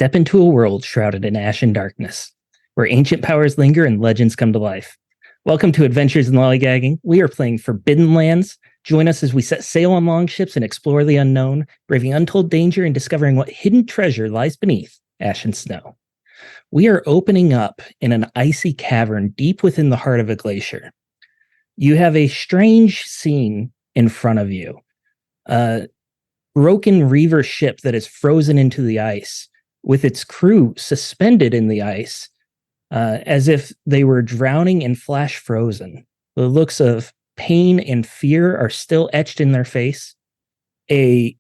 Step into a world shrouded in ash and darkness, where ancient powers linger and legends come to life. Welcome to Adventures in Lollygagging. We are playing Forbidden Lands. Join us as we set sail on longships and explore the unknown, braving untold danger and discovering what hidden treasure lies beneath ash and snow. We are opening up in an icy cavern deep within the heart of a glacier. You have a strange scene in front of you. A broken reaver ship that is frozen into the ice, with its crew suspended in the ice, as if they were drowning and flash frozen. The looks of pain and fear are still etched in their face. A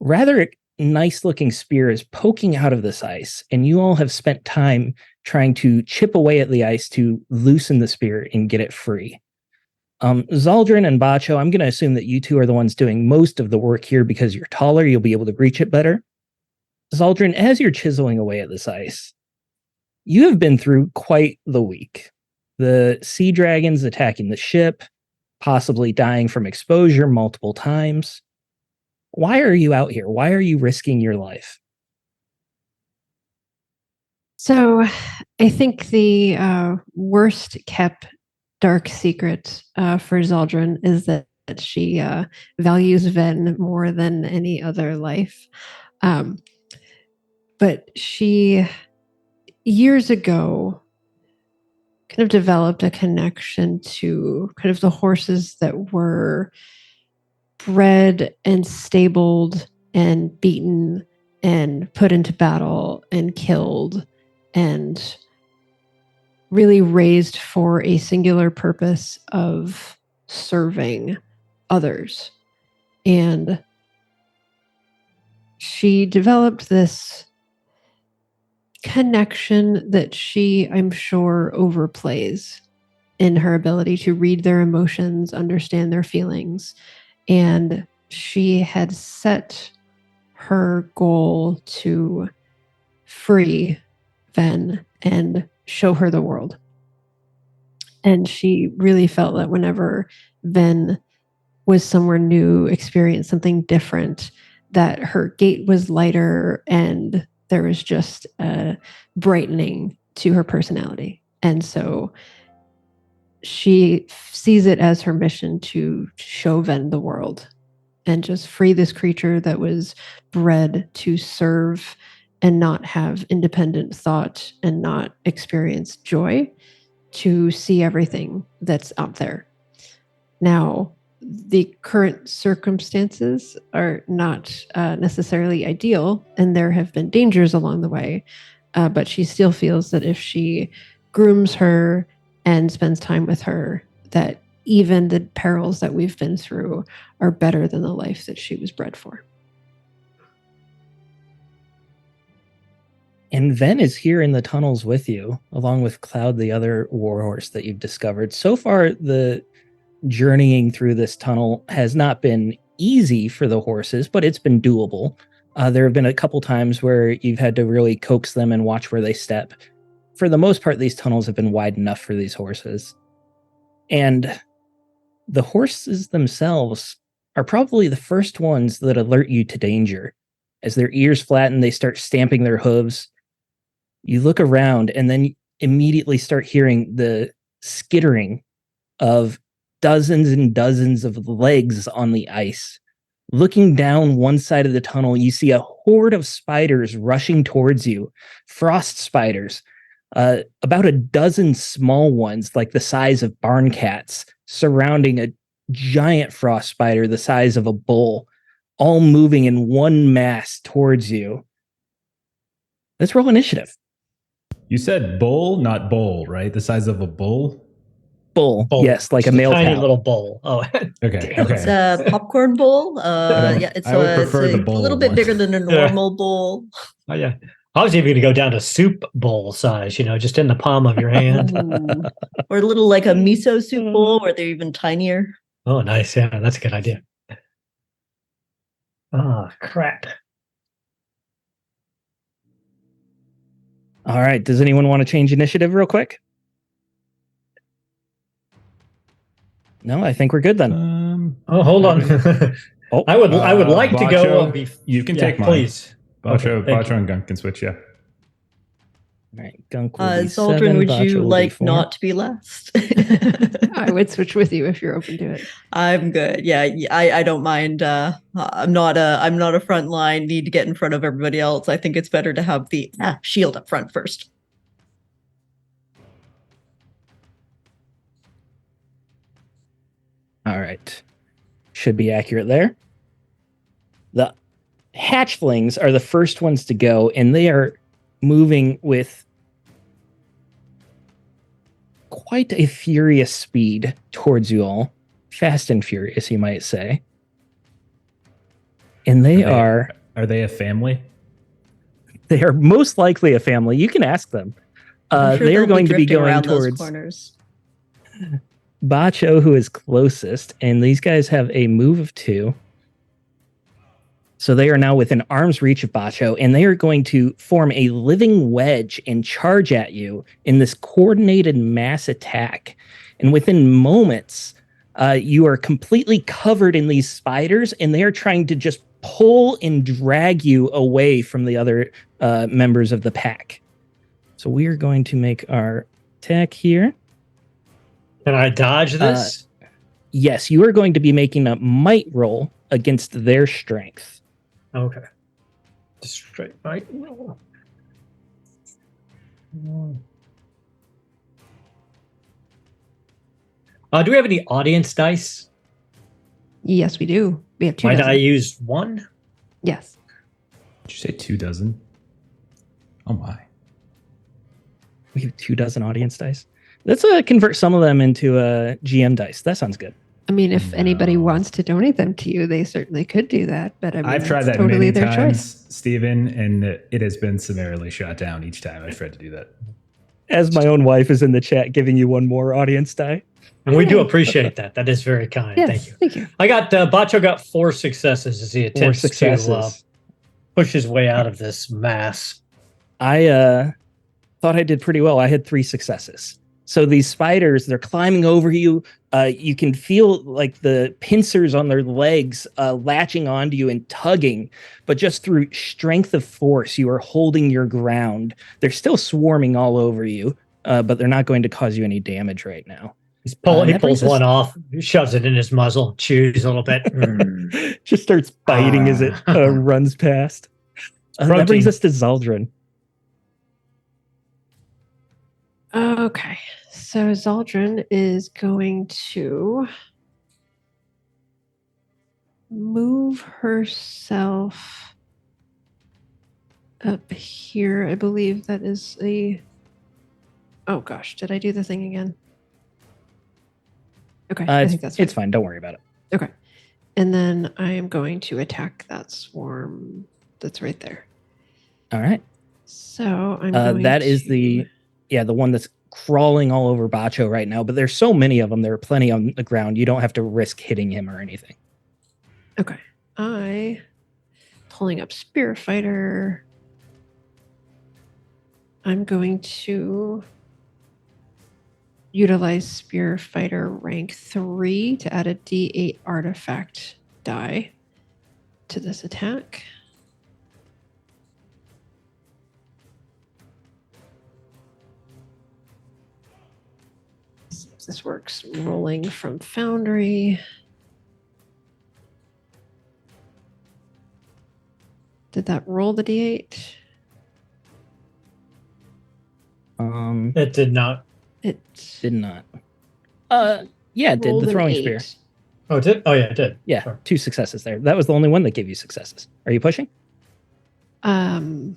rather nice-looking spear is poking out of this ice, and you all have spent time trying to chip away at the ice to loosen the spear and get it free. Zaldrin and Bacho, I'm going to assume that you two are the ones doing most of the work here because you're taller, you'll be able to reach it better. Zaldrin, as you're chiseling away at this ice, you have been through quite the week. The sea dragons attacking the ship, possibly dying from exposure multiple times. Why are you out here? Why are you risking your life? So I think the worst kept dark secret for Zaldrin is that she values Ven more than any other life. But she, years ago, kind of developed a connection to kind of the horses that were bred and stabled and beaten and put into battle and killed and really raised for a singular purpose of serving others. And she developed this connection that she, I'm sure, overplays in her ability to read their emotions, understand their feelings. And she had set her goal to free Ven and show her the world. And she really felt that whenever Ven was somewhere new, experienced something different, that her gait was lighter and there was just a brightening to her personality. And so she sees it as her mission to show Ven the world and just free this creature that was bred to serve and not have independent thought and not experience joy, to see everything that's out there. Now, the current circumstances are not necessarily ideal, and there have been dangers along the way, but she still feels that if she grooms her and spends time with her, that even the perils that we've been through are better than the life that she was bred for. And Ven is here in the tunnels with you, along with Cloud, the other warhorse that you've discovered. So far, the journeying through this tunnel has not been easy for the horses, but it's been doable. There have been a couple times where you've had to really coax them and watch where they step. For the most part, these tunnels have been wide enough for these horses. And the horses themselves are probably the first ones that alert you to danger. As their ears flatten, they start stamping their hooves. You look around and then immediately start hearing the skittering of dozens and dozens of legs on the ice. Looking down one side of the tunnel, you see a horde of spiders rushing towards you. Frost spiders. About a dozen small ones, like the size of barn cats, surrounding a giant frost spider the size of a bull, all moving in one mass towards you. Let's roll initiative. You said bull, not bowl, right? The size of a bull? Bull. Yes, like a male tiny cow. little bowl. Oh, okay. It's a popcorn bowl. Yeah, it's I would prefer the bowl a little bit one. bigger than a normal bowl. Oh, yeah. I was even going to go down to soup bowl size, just in the palm of your hand. Or a little like a miso soup bowl, where they're even tinier. Oh, nice. Yeah, that's a good idea. Oh, crap. All right. Does anyone want to change initiative real quick? No, I think we're good then. Hold on. I would like to go. You can take mine. Please. Bacho and Gunk can switch, yeah. All right, Gunk will be Zaldrin, 7, would Bacho you will be like 4. not to be last? I would switch with you if you're open to it. I'm good. Yeah, I don't mind. I'm not a front line. Need to get in front of everybody else. I think it's better to have the shield up front first. All right. Should be accurate there. The hatchlings are the first ones to go, and they are moving with quite a furious speed towards you all. Fast and furious, you might say. And they are they a family? They are most likely a family. You can ask them. I'm sure They are they'll going to be drifting going around those towards corners. Bacho, who is closest, and these guys have a move of 2. So they are now within arm's reach of Bacho, and they are going to form a living wedge and charge at you in this coordinated mass attack. And within moments, you are completely covered in these spiders, and they are trying to just pull and drag you away from the other members of the pack. So we are going to make our attack here. Can I dodge this? Yes, you are going to be making a might roll against their strength. Okay. Just straight might roll. Do we have any audience dice? Yes, we do. We have 2 Might dozen. I use 1? Yes. Did you say 2 dozen? Oh my. We have 2 dozen audience dice. Let's convert some of them into GM dice. That sounds good. I mean, if anybody wants to donate them to you, they certainly could do that. But I mean, I've tried that totally many their times, choice. Stephen, and it has been summarily shot down each time I've tried to do that. As my own wife is in the chat giving you 1 more audience die. And we do appreciate that. That is very kind. Yes, Thank you. thank you. I got Bacho got 4 successes as he 4 attempts to successes. push his way out of this mass. I thought I did pretty well. I had 3 successes. So these spiders, they're climbing over you. You can feel like the pincers on their legs latching onto you and tugging, but just through strength of force, you are holding your ground. They're still swarming all over you, but they're not going to cause you any damage right now. He that pulls brings us- one off, shoves it in his muzzle, chews a little bit. Just starts biting as it runs past. That brings Protein. us to Zaldrin. Okay. So Zaldrin is going to move herself up here. I believe that is a... Oh gosh, did I do the thing again? Okay, I think that's fine. It's fine. Don't worry about it. Okay. And then I am going to attack that swarm that's right there. All right. So I'm going That is to- the one that's crawling all over Bacho right now, but there's so many of them. There are plenty on the ground. You don't have to risk hitting him or anything. Okay. Pulling up Spear Fighter. I'm going to utilize Spear Fighter rank 3 to add a D8 artifact die to this attack. See if this works. Rolling from Foundry. Did that roll the D8? It did not. It Did not. Yeah, it did. rolled The an throwing 8. spear. Oh, it did? Oh, yeah, it did. Yeah, Sorry. 2 successes there. That was the only one that gave you successes. Are you pushing? Um,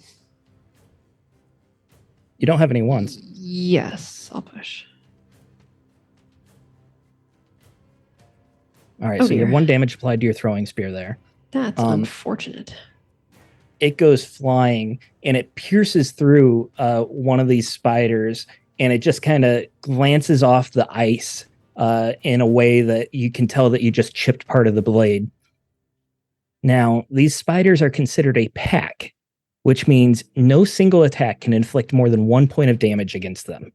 You don't have any ones. yes, I'll push. All right, Oh, so you have dear. 1 damage applied to your throwing spear there. That's unfortunate. It goes flying and it pierces through one of these spiders, and it just kind of glances off the ice in a way that you can tell that you just chipped part of the blade. Now, these spiders are considered a pack, which means no single attack can inflict more than 1 point of damage against them.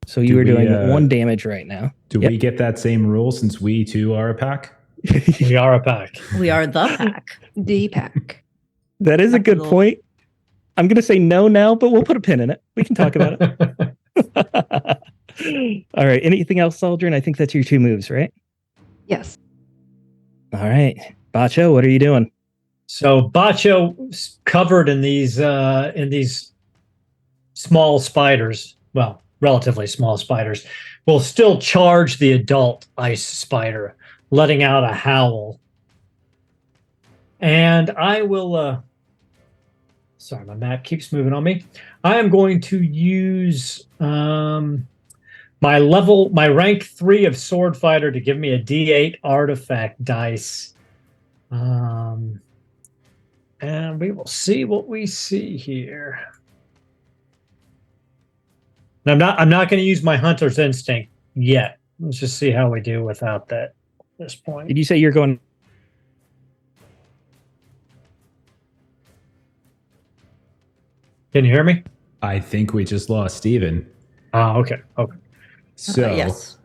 So you Do are we, doing 1 damage right now. Do Yep. we get that same rule since we too are a pack? We are a pack. We are the pack. D pack. That is a good Capital. point. I'm going to say no now, but we'll put a pin in it. We can talk about it. All right. Anything else, Aldrin? I think that's your 2 moves, right? Yes. All right. Bacho, what are you doing? So Bacho's covered in these small spiders, well, relatively small spiders, will still charge the adult ice spider, letting out a howl. And I will sorry, my map keeps moving on me. I am going to use my rank 3 of sword fighter to give me a D8 artifact dice. And we will see what we see here. And I'm not going to use my hunter's instinct yet. Let's just see how we do without that at this point. Did you say you're going? Can you hear me? I think we just lost Steven. Oh, okay. Okay. So Yes.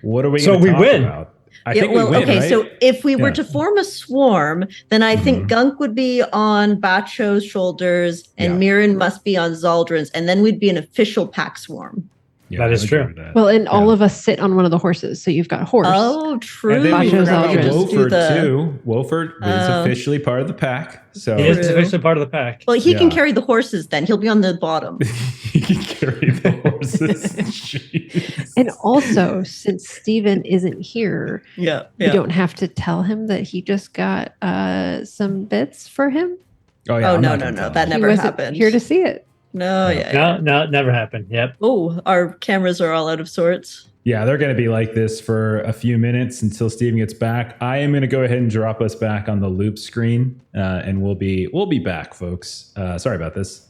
what are we So going to we talk win. about? I Yeah, think well, we win, okay, right? so if we were Yeah. to form a swarm, then I think Mhm. Gunk would be on Bacho's shoulders and Yeah. Mirren must be on Zaldrin's, and then we'd be an official pack swarm. Yeah, That I is would true. agree with that. Well, and all Yeah. of us sit on one of the horses. So you've got horse. Oh, true. And then we Bacho's forgot about Aldrin. Just do Wolford the- too. Wolford is Oh. officially part of the pack. So He is True. officially part of the pack. Well, he can Yeah. carry the horses then. He'll be on the bottom. he can carry the horses. Jeez. And also, since Steven isn't here, Yeah. you don't have to tell him that he just got some bits for him. Oh yeah. Oh, I'm no, not no, gonna no. tell That him. never he wasn't happened. here to see it. No, No. yeah. No, it never happened. Yep. Oh, our cameras are all out of sorts. Yeah, they're going to be like this for a few minutes until Steven gets back. I am going to go ahead and drop us back on the loop screen, and we'll be back, folks. Sorry about this.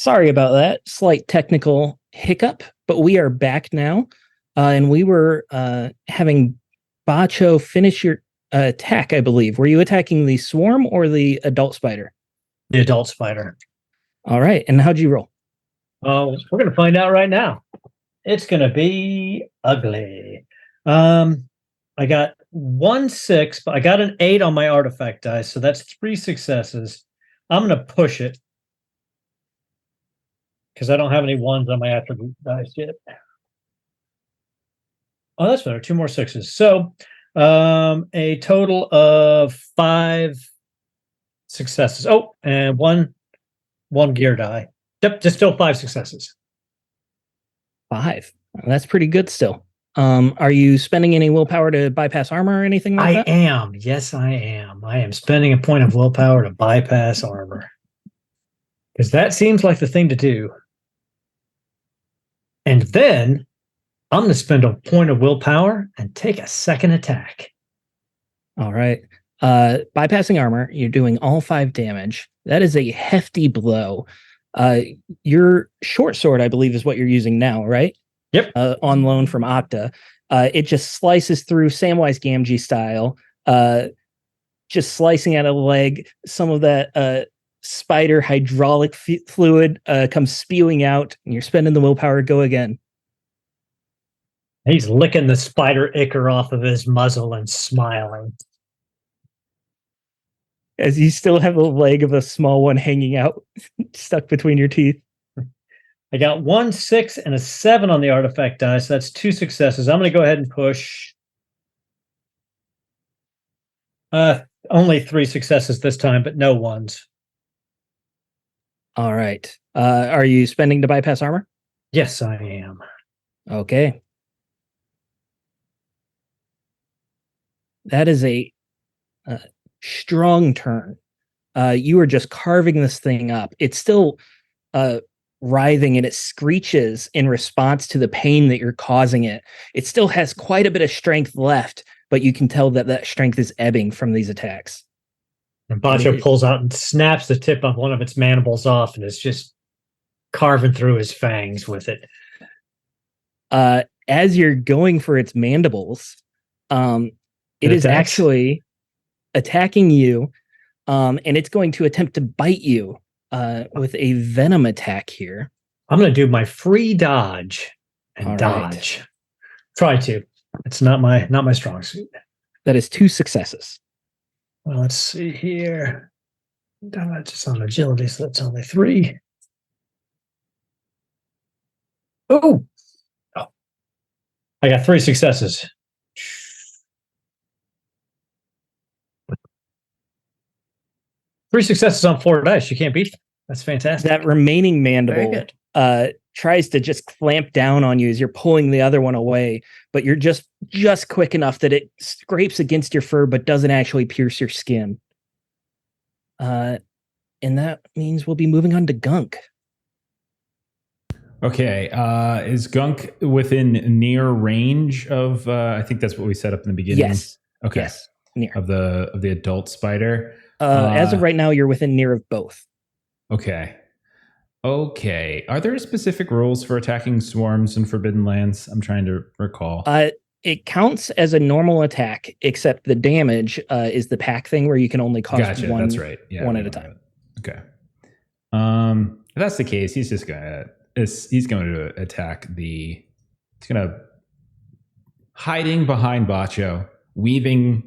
Sorry about that. Slight technical hiccup, but we are back now. And we were having Bacho finish your attack, I believe. Were you attacking the swarm or the adult spider? The adult spider. All right. And how'd you roll? Oh, we're going to find out right now. It's going to be ugly. I got 1 6, but I got an 8 on my artifact dice, so that's 3 successes. I'm going to push it because I don't have any 1s on my attribute dice yet. Oh, that's better. 2 more 6s. So a total of 5 successes. Oh, and one gear die. Yep, just still 5 successes. 5. That's pretty good still. Are you spending any willpower to bypass armor or anything like that? I am. Yes, I am. I am spending a point of willpower to bypass armor. Because that seems like the thing to do. And then I'm going to spend a point of willpower and take a second attack. All right. Bypassing armor, you're doing all 5 damage. That is a hefty blow. Your short sword, I believe, is what you're using now, right? Yep. On loan from Octa. It just slices through Samwise Gamgee style, just slicing out a leg. Some of that spider hydraulic fluid comes spewing out, and you're spending the willpower to go again. He's licking the spider ichor off of his muzzle and smiling. As you still have a leg of a small one hanging out, stuck between your teeth. I got 1 6 and a 7 on the artifact dice. So that's 2 successes. I'm going to go ahead and push. Only 3 successes this time, but no 1s. All right. Are you spending to bypass armor? Yes, I am. Okay. That is a strong turn. You are just carving this thing up. It's still writhing and it screeches in response to the pain that you're causing it. It still has quite a bit of strength left, but you can tell that that strength is ebbing from these attacks. And Bacho pulls out and snaps the tip of one of its mandibles off and is just carving through his fangs with it. As you're going for its mandibles, it is actually attacking you, and it's going to attempt to bite you with a venom attack here. I'm going to do my free dodge and All dodge. Right. Try to. It's not my strong suit. That is 2 successes. Well, let's see here. That's just on agility, so that's only 3. Oh! I got 3 successes. Three successes on 4 dice. You can't beat them. That's fantastic. That remaining mandible tries to just clamp down on you as you're pulling the other one away, but you're just quick enough that it scrapes against your fur but doesn't actually pierce your skin. And that means we'll be moving on to Gunk. Okay. Is Gunk within near range of I think that's what we set up in the beginning? Yes. Okay. Yes. Near. Of the adult spider. As of right now, you're within near of both. Okay. Are there specific rules for attacking swarms in Forbidden Lands? I'm trying to recall. It counts as a normal attack, except the damage is the pack thing where you can only cause one. That's right. Yeah, one at a time. Okay. If that's the case, he's going to attack he's going to hiding behind Bacho, weaving,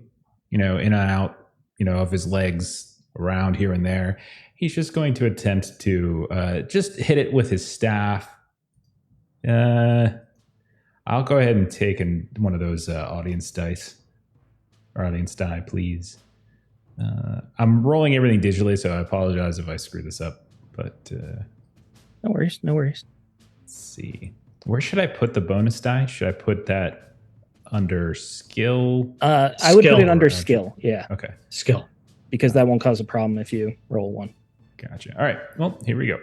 in and out, of his legs around here and there. He's just going to attempt to just hit it with his staff. I'll go ahead and take one of those audience dice. Or audience die, please. I'm rolling everything digitally, so I apologize if I screw this up. But no worries. Let's see. Where should I put the bonus die? Should I put that under skill? I would put it under skill. Yeah. Okay. Skill. Because that won't cause a problem if you roll 1. Gotcha. All right. Well, here we go.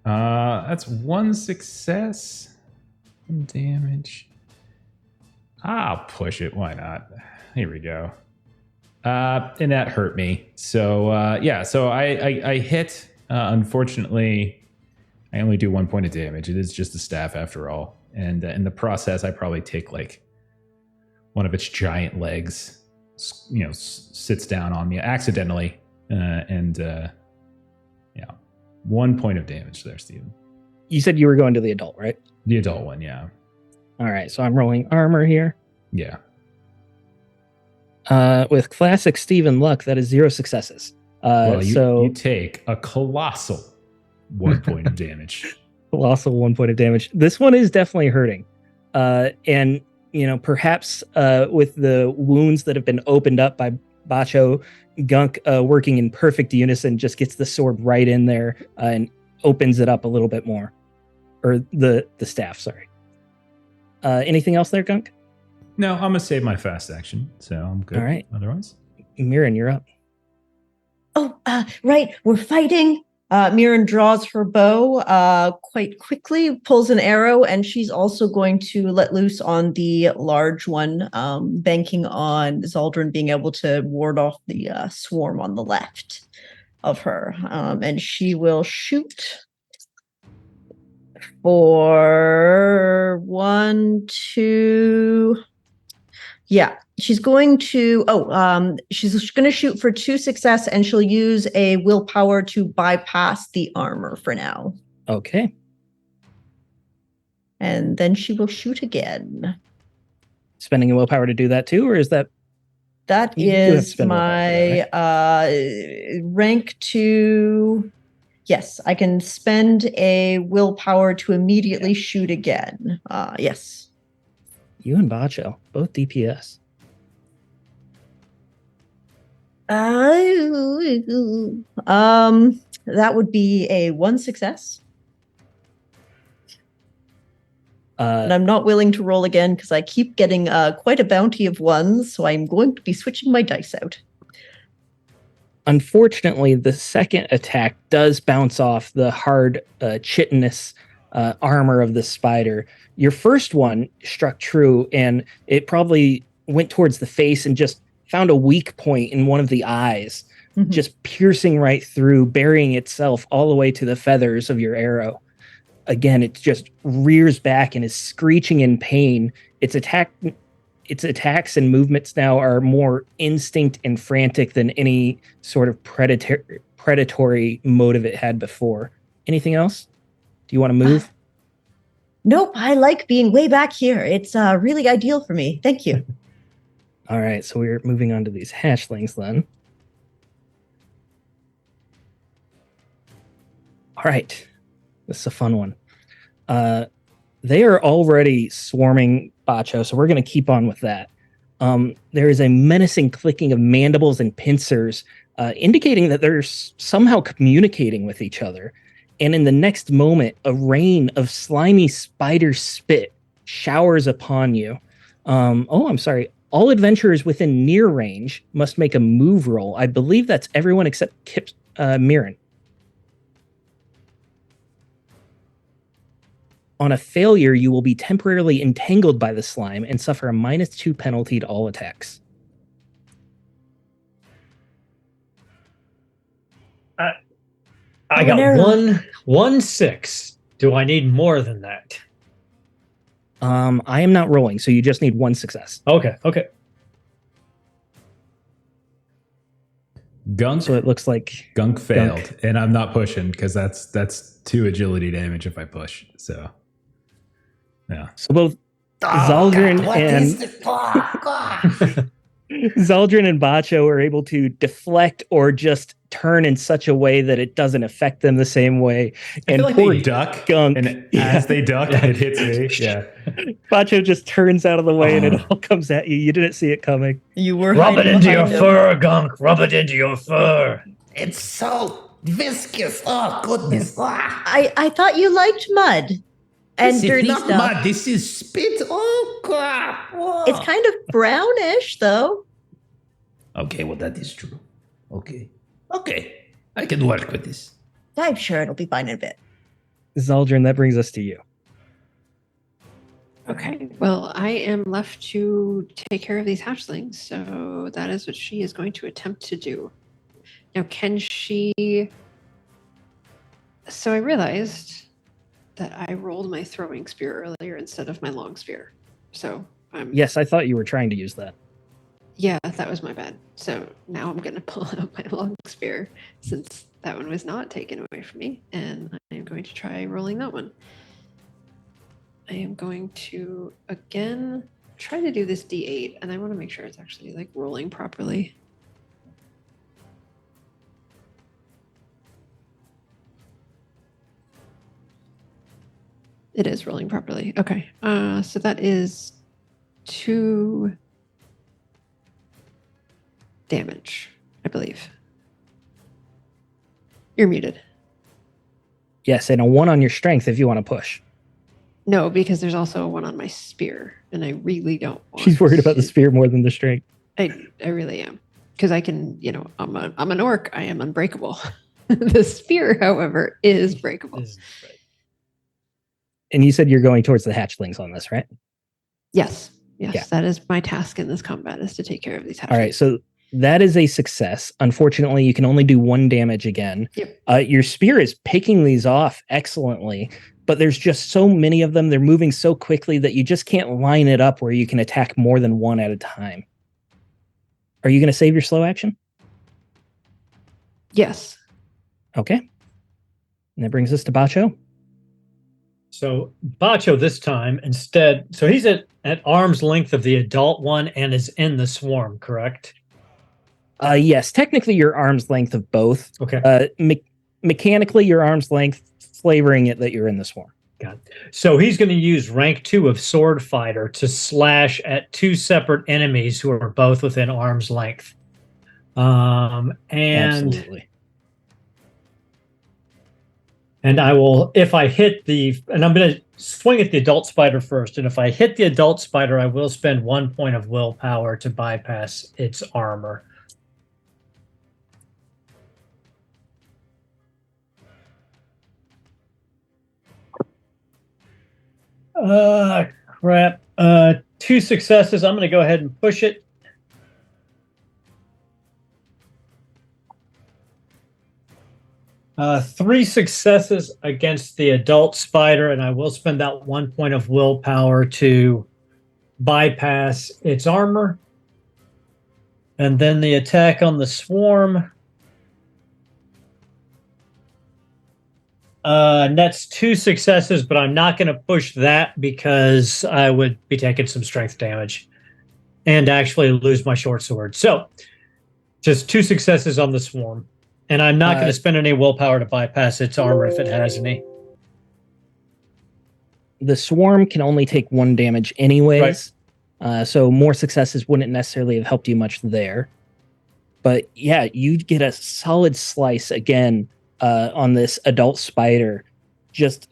That's 1 success. Damage. I'll push it. Why not? Here we go. And that hurt me. So So I hit Unfortunately, I only do 1 point of damage. It is just a staff after all. And in the process, I probably take like one of its giant legs, sits down on me accidentally. Yeah, 1 point of damage there, Steven. You said you were going to the adult, right? The adult one, yeah. All right, so I'm rolling armor here. Yeah. With classic Steven luck, that is 0 successes. Well, so you take a colossal 1 point of damage. Colossal 1 point of damage. This one is definitely hurting. And, perhaps with the wounds that have been opened up by Bacho, Gunk working in perfect unison just gets the sword right in there and opens it up a little bit more. Or the staff, sorry. Anything else there, Gunk? No, I'm going to save my fast action, so I'm good. All right. Otherwise? Mirren, you're up. Oh, right. We're fighting. Mirren draws her bow quite quickly, pulls an arrow, and she's also going to let loose on the large one, banking on Zaldrin being able to ward off the swarm on the left of her. And she will shoot for 1, 2... Yeah, she's going to, she's going to shoot for 2 success, and she'll use a willpower to bypass the armor for now. Okay. And then she will shoot again. Spending a willpower to do that too, or is that? That You do have to is spend willpower my rank 2. Yes, I can spend a willpower to immediately shoot again. Yes. You and Bacho, both DPS. That would be a 1 success. And I'm not willing to roll again because I keep getting quite a bounty of 1s, so I'm going to be switching my dice out. Unfortunately, the second attack does bounce off the hard, chitinous armor of the spider. Your first one struck true, and it probably went towards the face and just found a weak point in one of the eyes, just piercing right through, burying itself all the way to the feathers of your arrow. Again, it just rears back and is screeching in pain. Its attacks and movements now are more instinct and frantic than any sort of predatory motive it had before. Anything else? Do you want to move? Nope, I like being way back here. It's really ideal for me. Thank you. All right, so we're moving on to these hatchlings then. All right, this is a fun one. They are already swarming Bacho, so we're going to keep on with that. There is a menacing clicking of mandibles and pincers, indicating that they're somehow communicating with each other. And in the next moment, a rain of slimy spider spit showers upon you. I'm sorry. All adventurers within near range must make a move roll. I believe that's everyone except Mirren. On a failure, you will be temporarily entangled by the slime and suffer a -2 penalty to all attacks. I got one 6. Do I need more than that? I am not rolling, so you just need 1 success. Okay. Gunk. So it looks like Gunk failed, and I'm not pushing because that's 2 agility damage if I push. So, yeah. So both Zaldrin and Bacho are able to deflect or just turn in such a way that it doesn't affect them the same way. And I feel like poor they duck, Gunk, and as they duck, it hits me. Yeah. Bacho just turns out of the way and it all comes at you. You didn't see it coming. You were Rub it hiding into your behind him. fur, Gunk. Rub it into your fur. It's so viscous. Oh, goodness. Ah. I thought you liked mud and This is dirty not stuff. mud. This is spit. Oh, God. Oh. It's kind of brownish, though. Okay, well, that is true. Okay. I can work with this. I'm sure it'll be fine in a bit. Zaldrin, that brings us to you. Okay. Well, I am left to take care of these hatchlings, so that is what she is going to attempt to do. Now, can she So I realized that I rolled my throwing spear earlier instead of my long spear. So Yes, I thought you were trying to use that. Yeah, that was my bad. So now I'm going to pull out my long spear since that one was not taken away from me, and I'm going to try rolling that one. I am going to again try to do this D8, and I want to make sure it's actually like rolling properly. It is rolling properly. Okay. So that is 2 damage, I believe. You're muted. Yes, and a 1 on your strength if you want to push. No, because there's also a 1 on my spear, and I really don't want. She's worried about the spear more than the strength. I really am, because I can, I'm an orc. I am unbreakable. The spear, however, is breakable. And you said you're going towards the hatchlings on this, right? Yes, Yeah. that is my task in this combat, is to take care of these hatchlings. All right, so that is a success. Unfortunately, you can only do 1 damage again. Yep. Your spear is picking these off excellently, but there's just so many of them. They're moving so quickly that you just can't line it up where you can attack more than 1 at a time. Are you going to save your slow action? Yes. Okay. And that brings us to Bacho. So Bacho this time instead, so he's at arm's length of the adult one and is in the swarm, correct? Yes, technically you're arm's length of both. Okay. Mechanically, you're arm's length, flavoring it that you're in the swarm. Got it. So he's going to use rank 2 of sword fighter to slash at 2 separate enemies who are both within arm's length. Absolutely. And I will, if I hit and I'm going to swing at the adult spider first. And if I hit the adult spider, I will spend 1 point of willpower to bypass its armor. Crap. 2 successes. I'm going to go ahead and push it. Three successes against the adult spider, and I will spend that 1 point of willpower to bypass its armor. And then the attack on the swarm. And that's 2 successes, but I'm not going to push that because I would be taking some strength damage and actually lose my short sword. So just 2 successes on the swarm. And I'm not going to spend any willpower to bypass its armor if it has any. The swarm can only take 1 damage anyways. Right. So more successes wouldn't necessarily have helped you much there. But yeah, you get a solid slice again on this adult spider, just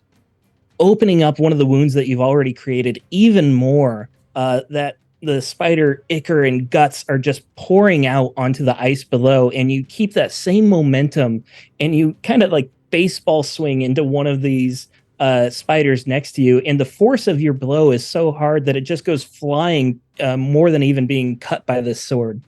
opening up one of the wounds that you've already created even more, that the spider ichor and guts are just pouring out onto the ice below, and you keep that same momentum and you kind of like baseball swing into one of these spiders next to you, and the force of your blow is so hard that it just goes flying more than even being cut by this sword.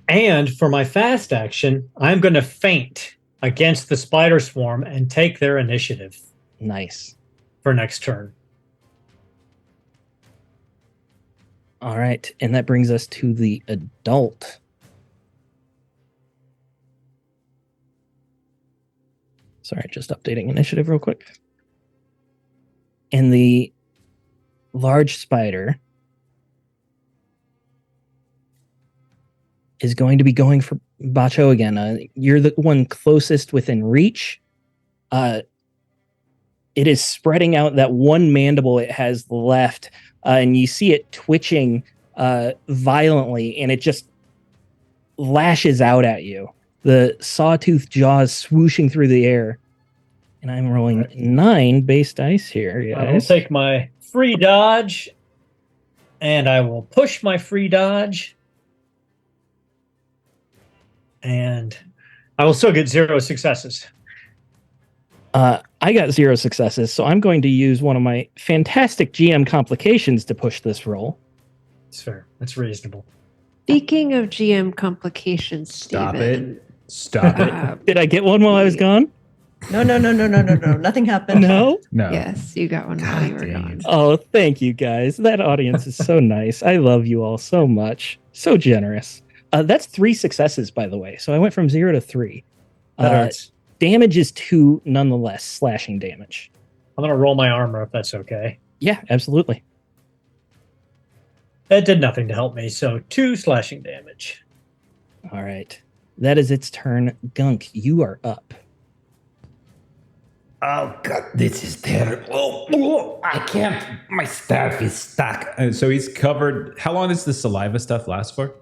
And for my fast action, I'm going to feint against the spider swarm and take their initiative. Nice. For next turn. All right, and that brings us to the adult. Sorry, just updating initiative real quick. And the large spider is going to be going for Bacho again. You're the one closest within reach. It is spreading out that one mandible it has left, and you see it twitching violently, and it just lashes out at you. The sawtooth jaws swooshing through the air. And I'm rolling 9 base dice here, guys. I will take my free dodge, and I will push my free dodge. And I will still get 0 successes. I got 0 successes, so I'm going to use one of my fantastic GM complications to push this roll. It's fair. That's reasonable. Speaking of GM complications, Stop Steven, it. Stop it. Did I get one while I was gone? No. Nothing happened. No? No. Yes, you got one while you were dang gone. it. Oh, thank you guys. That audience is so nice. I love you all so much. So generous. That's 3 successes, by the way. So I went from 0 to 3. That hurts. Damage is 2 nonetheless, slashing damage. I'm gonna roll my armor if that's okay. Yeah, absolutely. That did nothing to help me, so 2 slashing damage. All right. That is its turn. Gunk, you are up. Oh god, this is terrible. Oh, I can't. My staff is stuck. So he's covered. How long does the saliva stuff last for?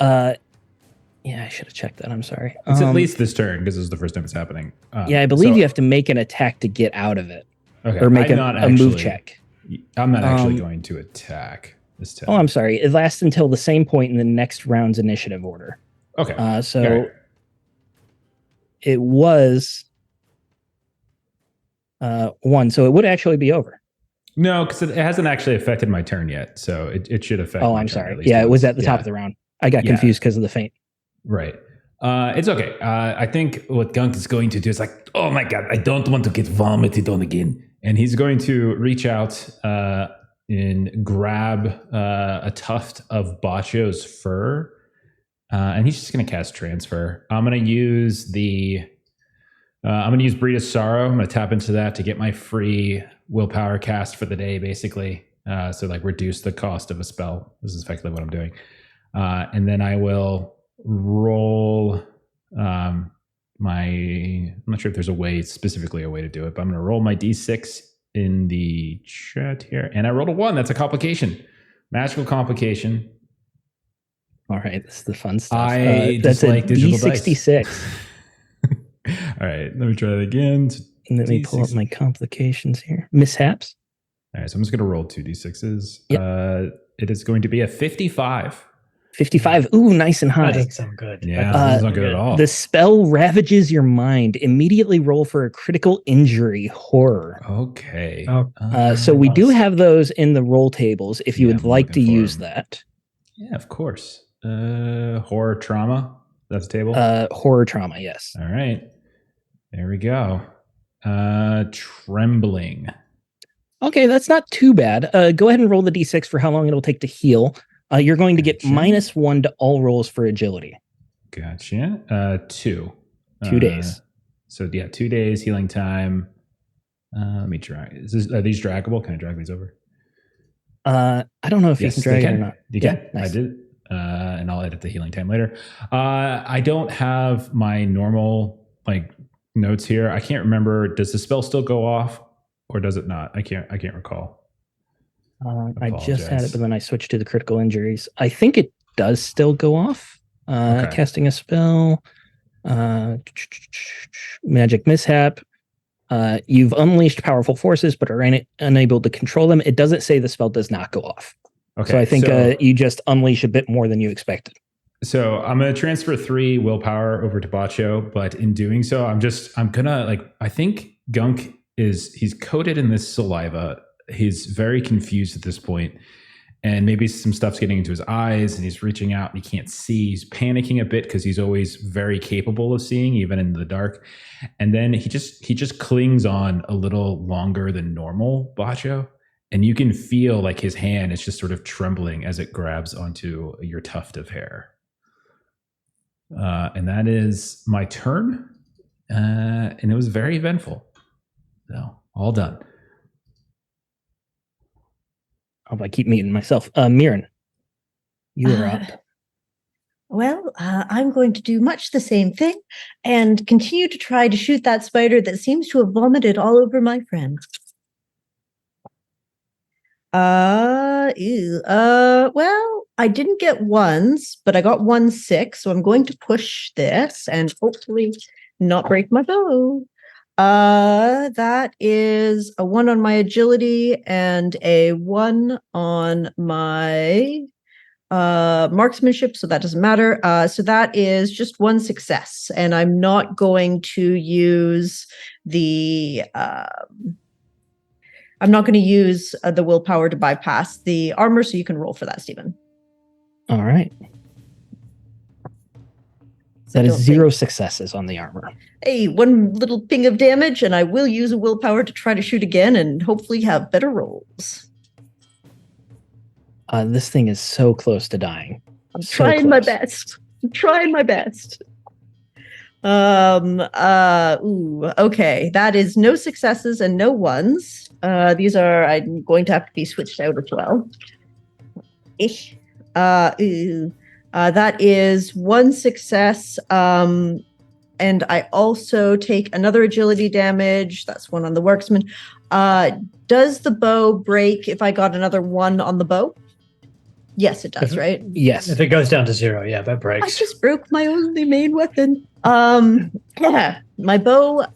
Yeah, I should have checked that. I'm sorry. It's at least this turn because this is the first time it's happening. Yeah, I believe so- you have to make an attack to get out of it, okay, or make I'm a not move actually- check. I'm not actually going to attack this time. Oh, I'm sorry. It lasts until the same point in the next round's initiative order. okay. So All right. it was 1, so it would actually be over. No, because it hasn't actually affected my turn yet, so it should affect. Oh, my I'm turn sorry. at least Yeah, it was once. at the top of the round. I got Yeah. confused because of the feint. Right. It's okay. I think what Gunk is going to do is like, oh my god, I don't want to get vomited on again. And he's going to reach out and grab a tuft of Bacio's fur, and he's just going to cast Transfer. I'm going to use Breed of Sorrow. I'm going to tap into that to get my free willpower cast for the day, basically. So like reduce the cost of a spell. This is effectively what I'm doing. And then I will roll I'm not sure if there's specifically a way to do it, but I'm going to roll my D6 in the chat here. And I rolled a 1. That's a complication. Magical complication. All right, this is the fun stuff. I That's a dislike digital dice. D66. All right, let me try that again. Let me pull up my complications here. Mishaps. All right, so I'm just going to roll 2 D6s. Yep. It is going to be a 55. 55. Ooh, nice and That high. doesn't sound good. Yeah, That that's not good at all. The spell ravages your mind. Immediately roll for a critical injury horror. Okay. Oh. So we do have those in the roll tables if you Yeah, would I'm like to looking for use them. that. Yeah, of course. Horror trauma. That's a table. Horror trauma, yes. All right. There we go. Trembling. Okay, that's not too bad. Go ahead and roll the d6 for how long it'll take to heal. You're going to get Gotcha. -1 to all rolls for agility. Gotcha. 2. 2 days. So yeah, 2 days healing time. Let me drag. Are these draggable? Can I drag these over? I don't know if you can drag it or not. You Yeah, can. nice. I did. And I'll edit the healing time later. I don't have my normal notes here. I can't remember. Does the spell still go off or does it not? I can't recall. I just had it, Apologize. but then I switched to the critical injuries. I think it does still go off. Okay. Casting a spell, magic mishap. You've unleashed powerful forces, but are unable to control them. It doesn't say the spell does not go off. Okay. So I think you just unleash a bit more than you expected. So I'm going to transfer 3 willpower over to Baccio, but in doing so, I think Gunk he's coated in this saliva. He's very confused at this point, and maybe some stuff's getting into his eyes and he's reaching out and he can't see. He's panicking a bit because he's always very capable of seeing, even in the dark. And then he just clings on a little longer than normal, Baccio. And you can feel like his hand is just sort of trembling as it grabs onto your tuft of hair. And that is my turn. And it was very eventful. So, all done. Oh, I keep muting myself. Mirren, you are up. Well, I'm going to do much the same thing and continue to try to shoot that spider that seems to have vomited all over my friend. Well, I didn't get 1s, but I got 1/6, so I'm going to push this and hopefully not break my bow. That is a 1 on my agility and a 1 on my marksmanship, so that doesn't matter. So that is just 1 success, and I'm not going to use the willpower to bypass the armor, so you can roll for that, Stephen. All right. That is don't 0 think- successes on the armor. Hey, one little ping of damage, and I will use a willpower to try to shoot again and hopefully have better rolls. This thing is so close to dying. I'm So trying my close. best. I'm trying my best. Okay. That is no successes and no ones. I'm going to have to be switched out as well. That is 1 success. And I also take another agility damage. That's 1 on the worksman. Does the bow break if I got another 1 on the bow? Yes, it does, right? Yes. If it goes down to 0, yeah, that I breaks. just broke my only main weapon. Yeah, my bow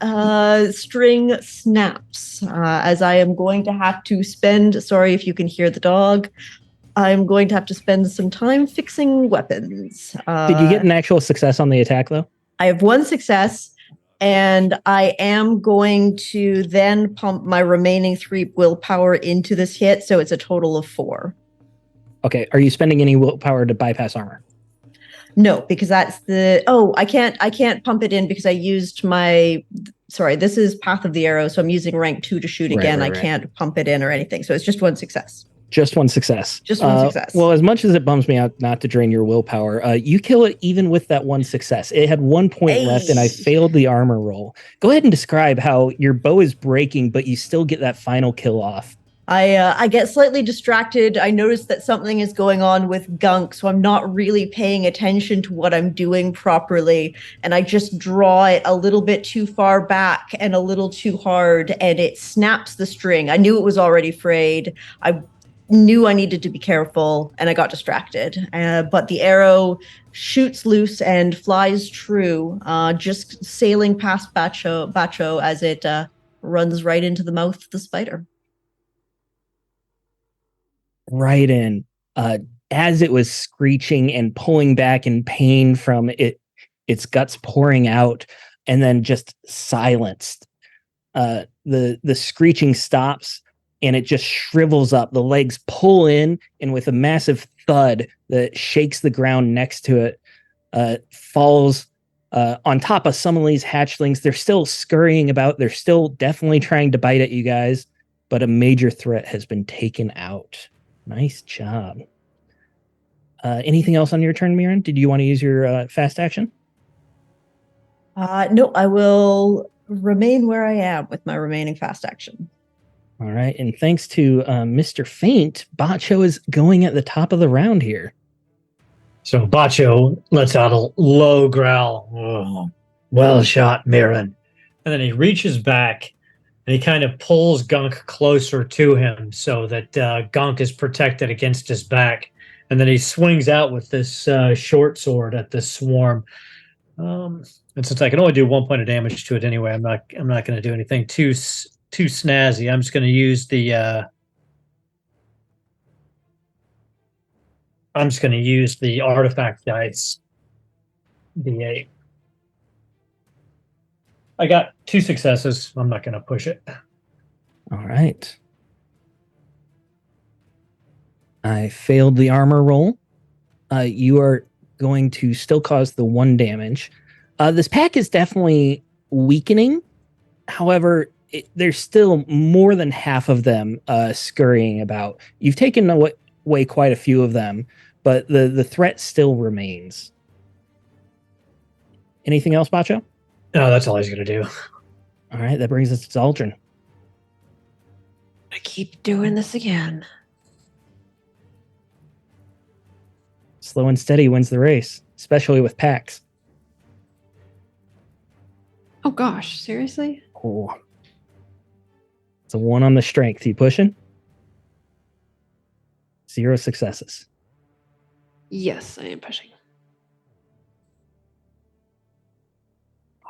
string snaps as I am going to have to spend. Sorry if you can hear the dog. I'm going to have to spend some time fixing weapons. Did you get an actual success on the attack, though? I have 1 success, and I am going to then pump my remaining 3 willpower into this hit, so it's a total of 4. Okay. Are you spending any willpower to bypass armor? No, because that's the I can't pump it in because I used my this is Path of the Arrow, so I'm using rank 2 to shoot again. Right. I can't pump it in or anything. So it's just 1 success. Just 1 success. Just 1 success. Well, as much as it bums me out not to drain your willpower, you kill it even with that 1 success. It had 1 point left, and I failed the armor roll. Go ahead and describe how your bow is breaking, but you still get that final kill off. I get slightly distracted. I notice that something is going on with gunk, so I'm not really paying attention to what I'm doing properly. And I just draw it a little bit too far back and a little too hard, and it snaps the string. I knew it was already frayed. I knew I needed to be careful, and I got distracted. But the arrow shoots loose and flies true, just sailing past Bacho as it runs right into the mouth of the spider. Right in. As it was screeching and pulling back in pain from its guts pouring out, and then just silenced. The screeching stops, and it just shrivels up. The legs pull in, and with a massive thud that shakes the ground next to it, falls on top of some of these hatchlings. They're still scurrying about. They're still definitely trying to bite at you guys, but a major threat has been taken out. Nice job. Anything else on your turn, Mirren? Did you want to use your fast action? No, I will remain where I am with my remaining fast action. All right. And thanks to Mr. Faint, Bacho is going at the top of the round here. So Bacho lets out a low growl. Oh, well shot, Mirren. And then he reaches back and he kind of pulls Gunk closer to him so that Gunk is protected against his back. And then he swings out with this short sword at this swarm. And since I can only do 1 point of damage to it anyway, I'm not going to do anything too snazzy. I'm just going to use the artifact dice. D8. I got 2 successes. I'm not going to push it. All right. I failed the armor roll. You are going to still cause the 1 damage. This pack is definitely weakening. However, there's still more than half of them scurrying about. You've taken away quite a few of them, but the threat still remains. Anything else, Bacho? No, that's all he's going to do. All right, that brings us to Zaldrin. I keep doing this again. Slow and steady wins the race, especially with packs. Oh gosh, seriously? Oh. It's a 1 on the strength. You pushing? 0 successes. Yes, I am pushing.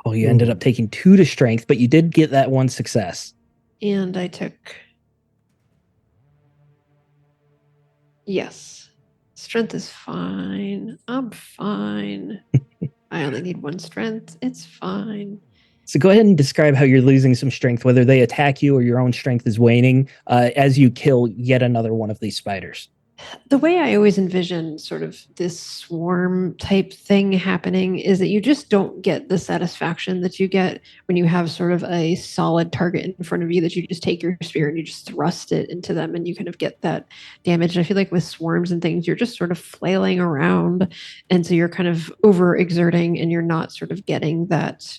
Oh, you ended up taking 2 to strength, but you did get that 1 success. And I took... Yes. Strength is fine. I'm fine. I only need 1 strength. It's fine. So go ahead and describe how you're losing some strength, whether they attack you or your own strength is waning as you kill yet another one of these spiders. The way I always envision sort of this swarm type thing happening is that you just don't get the satisfaction that you get when you have sort of a solid target in front of you, that you just take your spear and you just thrust it into them and you kind of get that damage. And I feel like with swarms and things, you're just sort of flailing around. And so you're kind of overexerting and you're not sort of getting that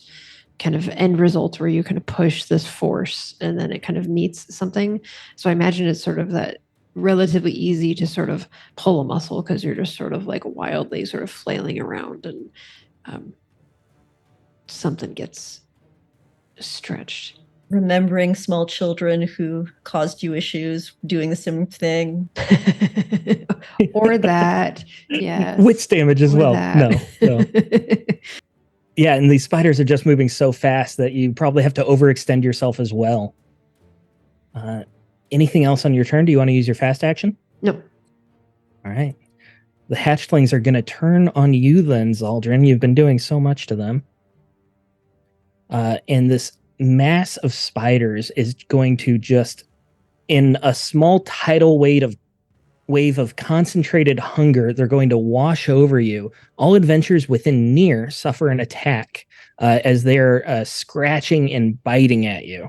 kind of end result where you kind of push this force and then it kind of meets something. So I imagine it's sort of that relatively easy to sort of pull a muscle because you're just sort of like wildly sort of flailing around and something gets stretched. Remembering small children who caused you issues doing the same thing. Or that, yeah. Wits damage as well. That. No. Yeah, and these spiders are just moving so fast that you probably have to overextend yourself as well. Anything else on your turn? Do you want to use your fast action? No. All right. The hatchlings are going to turn on you then, Zaldrin. You've been doing so much to them. And this mass of spiders is going to just, in a small tidal wave of concentrated hunger, they're going to wash over you. All adventures within near suffer an attack as they're scratching and biting at you.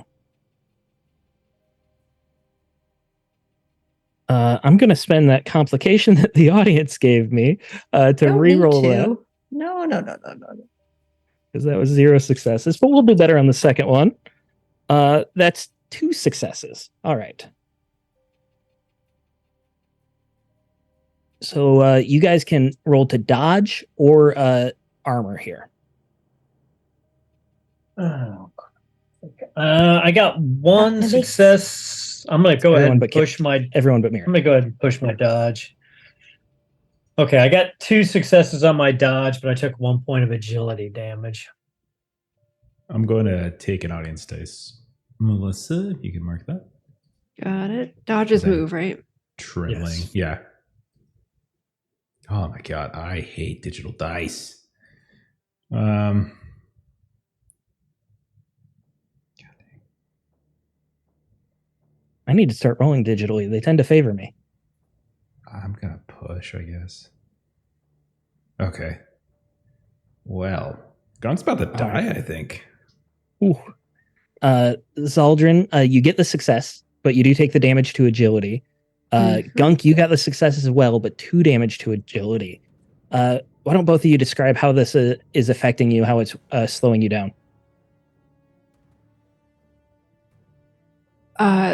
I'm going to spend that complication that the audience gave me to re-roll that. No. Because that was 0 successes, but we'll do better on the second one. That's 2 successes. All right. So you guys can roll to dodge or armor here. Oh, I got 1 success. I'm going to go ahead and push everyone but Mirren. I'm going to go ahead and push my dodge. Okay, I got 2 successes on my dodge, but I took 1 point of agility damage. I'm going to take an audience dice. Melissa, if you can mark that. Got it. Dodges move, right? Trailing, yes. Yeah. Oh my god, I hate digital dice. I need to start rolling digitally. They tend to favor me. I'm gonna push, I guess. Okay. Well, Gunk's about to die, right. I think. Ooh. Zaldrin, you get the success, but you do take the damage to agility. Gunk, you got the success as well, but 2 damage to agility. Why don't both of you describe how this is affecting you, how it's slowing you down?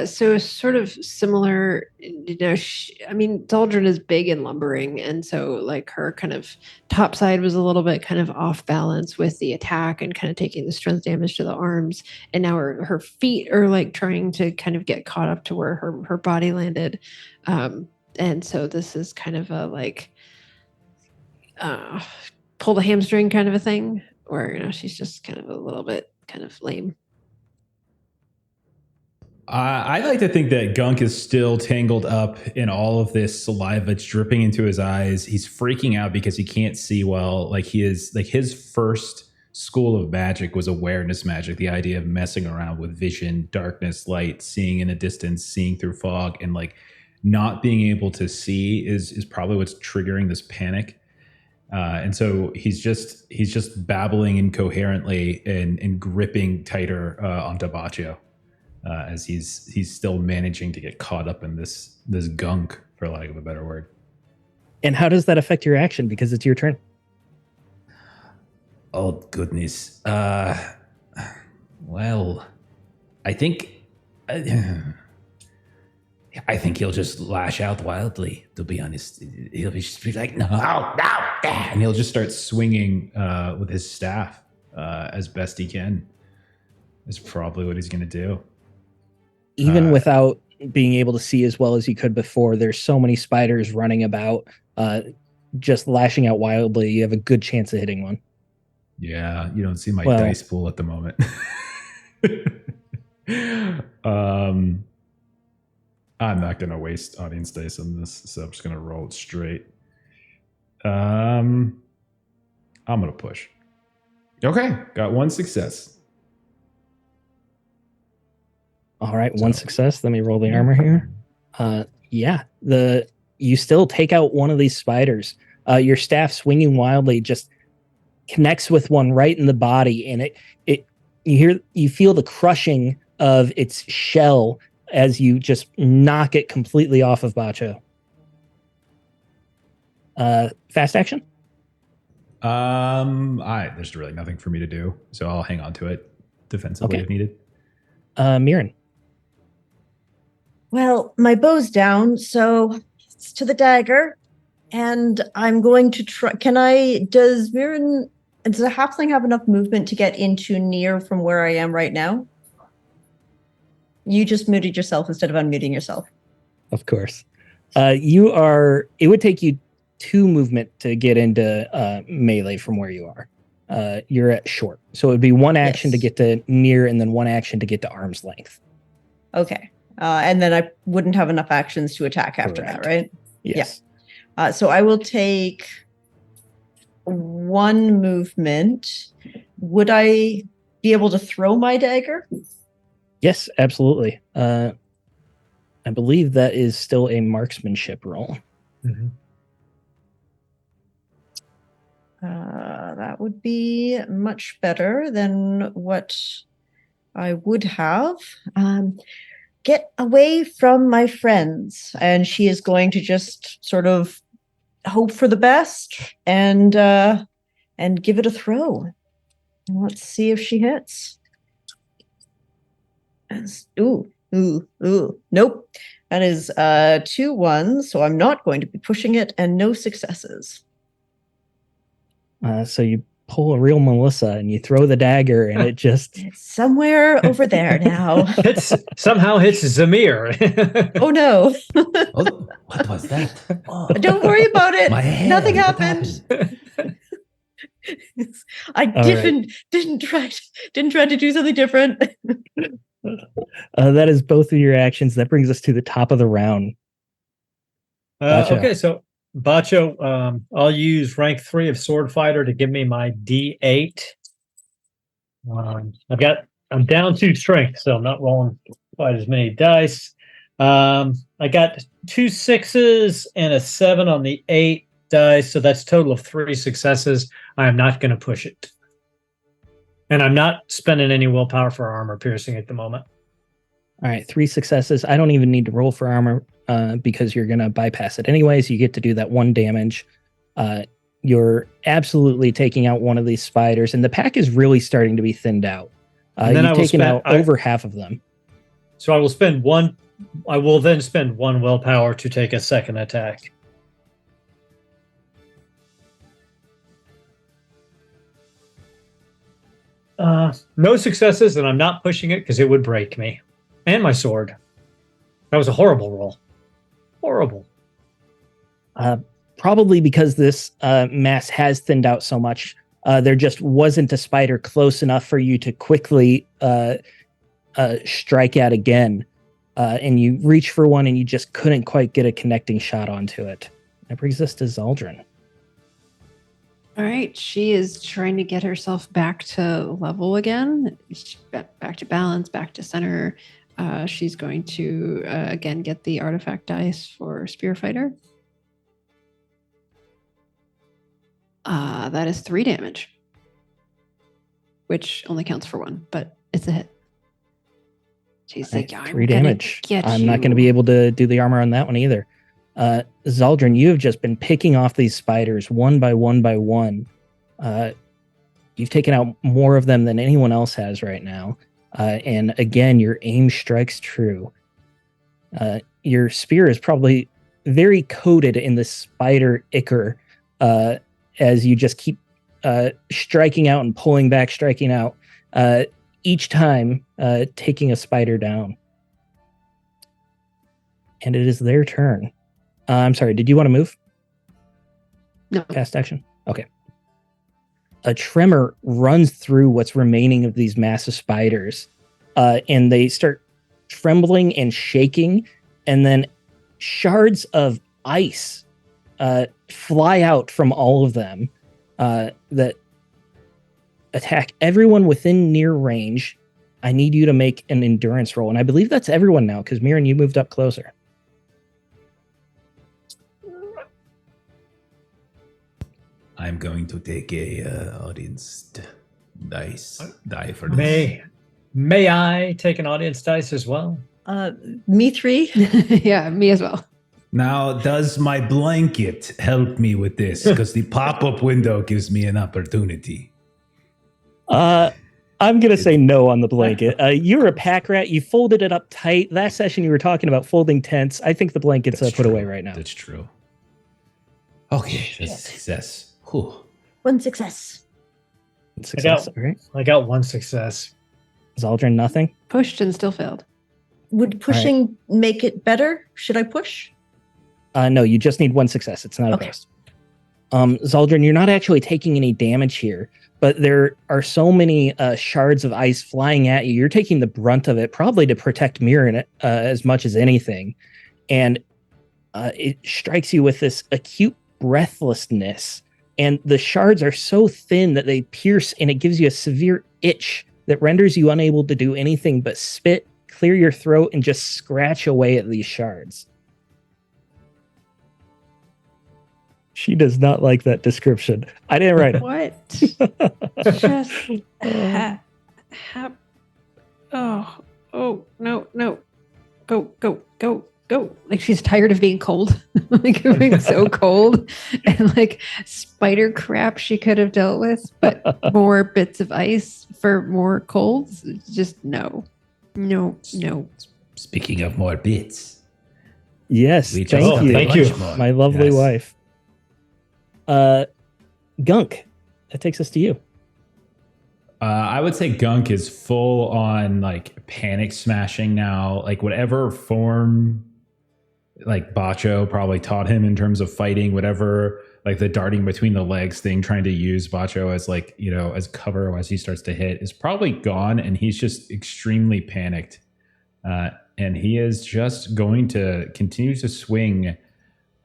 So sort of similar, Zaldrin is big and lumbering, and so like her kind of top side was a little bit kind of off balance with the attack and kind of taking the strength damage to the arms, and now her feet are like trying to kind of get caught up to where her body landed, and so this is kind of a like pull the hamstring kind of a thing, where she's just kind of a little bit kind of lame. I like to think that Gunk is still tangled up in all of this saliva. It's dripping into his eyes. He's freaking out because he can't see well. Like his first school of magic was awareness magic. The idea of messing around with vision, darkness, light, seeing in a distance, seeing through fog, and like not being able to see is probably what's triggering this panic. And so he's just babbling incoherently and gripping tighter onto Baccio. As he's still managing to get caught up in this gunk, for lack of a better word. And how does that affect your action? Because it's your turn. Oh goodness. Well, I think he'll just lash out wildly. To be honest, he'll just be like, no, and he'll just start swinging with his staff as best he can. Is probably what he's going to do. Even without being able to see as well as you could before, there's so many spiders running about, just lashing out wildly. You have a good chance of hitting one. Yeah, you don't see my dice pool at the moment. I'm not going to waste audience dice on this, so I'm just going to roll it straight. I'm going to push. Okay, got 1 success. All right, 1 success. Let me roll the armor here. Yeah, you still take out one of these spiders. Your staff swinging wildly just connects with one right in the body, and you feel the crushing of its shell as you just knock it completely off of Bacho. Fast action? There's really nothing for me to do, so I'll hang on to it defensively Okay. if needed. Mirren. Well, my bow's down, so it's to the dagger. And I'm going to try. Does the halfling have enough movement to get into near from where I am right now? You just muted yourself instead of unmuting yourself. Of course. It would take you 2 movement to get into melee from where you are. You're at short. So it would be 1 action to get to near and then 1 action to get to arm's length. Okay. And then I wouldn't have enough actions to attack after Correct. that, right? Yes. Yeah. So I will take 1 movement. Would I be able to throw my dagger? Yes, absolutely. I believe that is still a marksmanship roll. Mm-hmm. That would be much better than what I would have. Get away from my friends. And she is going to just sort of hope for the best and give it a throw. Let's see if she hits. Ooh. Nope. That is 2 1s, so I'm not going to be pushing it, and no successes. So you pull a real Melissa and you throw the dagger, and it just It's somewhere over there now. Somehow hits Zamir. Oh no. Oh, what was that? Oh, Don't worry about it. my hand. Nothing What happened. I All didn't try to do something different. that is both of your actions. That brings us to the top of the round. Bacho. Okay, so Bacho, I'll use rank 3 of sword fighter to give me my D8. I'm down 2 strength, so I'm not rolling quite as many dice. I got 2 6s and a 7 on the 8 dice, so that's a total of 3 successes. I am not going to push it. And I'm not spending any willpower for armor piercing at the moment. All right, 3 successes. I don't even need to roll for armor because you're going to bypass it anyways. You get to do that 1 damage. You're absolutely taking out one of these spiders, and the pack is really starting to be thinned out. You've taken out over half of them. So I will then spend 1 willpower to take a second attack. No successes, and I'm not pushing it because it would break me. And my sword. That was a horrible roll. Horrible. Probably because this mass has thinned out so much, there just wasn't a spider close enough for you to quickly strike at again. And you reach for one and you just couldn't quite get a connecting shot onto it. That brings us to Zaldrin. All right, she is trying to get herself back to level again, back to balance, back to center. She's going to, again, get the artifact dice for Spear Fighter. That is 3 damage, which only counts for 1, but it's a hit. She's like, 3 damage. I'm not going to be able to do the armor on that one either. Zaldrin, you have just been picking off these spiders one by one by one. You've taken out more of them than anyone else has right now. And again, your aim strikes true. Your spear is probably very coated in the spider ichor as you just keep striking out and pulling back, striking out, each time taking a spider down. And it is their turn. I'm sorry, did you want to move? No. Fast action? Okay. A tremor runs through what's remaining of these massive spiders, and they start trembling and shaking, and then shards of ice fly out from all of them that attack everyone within near range. I need you to make an endurance roll, and I believe that's everyone now, because Mirren, you moved up closer. I'm going to take a audience die for this. May I take an audience dice as well? Me 3. Yeah, me as well. Now, does my blanket help me with this? Because the pop-up window gives me an opportunity. I'm gonna say no on the blanket. You're a pack rat. You folded it up tight. Last session you were talking about folding tents. I think the blanket's That's put true. away right now. That's true. Okay, that's a success. Whew. 1 success. Success. All right. I got 1 success. Zaldrin, nothing. Pushed and still failed. Would pushing make it better? Should I push? No, you just need 1 success. It's not a Okay. burst. Zaldrin, you're not actually taking any damage here, but there are so many shards of ice flying at you. You're taking the brunt of it, probably to protect Mirren as much as anything. And it strikes you with this acute breathlessness. And the shards are so thin that they pierce, and it gives you a severe itch that renders you unable to do anything but spit, clear your throat, and just scratch away at these shards. She does not like that description. I didn't write it. What? Just oh no. Go. Like she's tired of being cold. Like being so cold. And like spider crap she could have dealt with, but more bits of ice for more colds. Just no. Speaking of more bits. Yes, we thank just you. Thank you. more. My lovely Yes. wife. Gunk, that takes us to you. I would say Gunk is full on like panic smashing now. Like whatever form like Bacho probably taught him in terms of fighting, whatever like the darting between the legs thing, trying to use Bacho as like, you know, as cover as he starts to hit is probably gone. And he's just extremely panicked. And he is just going to continue to swing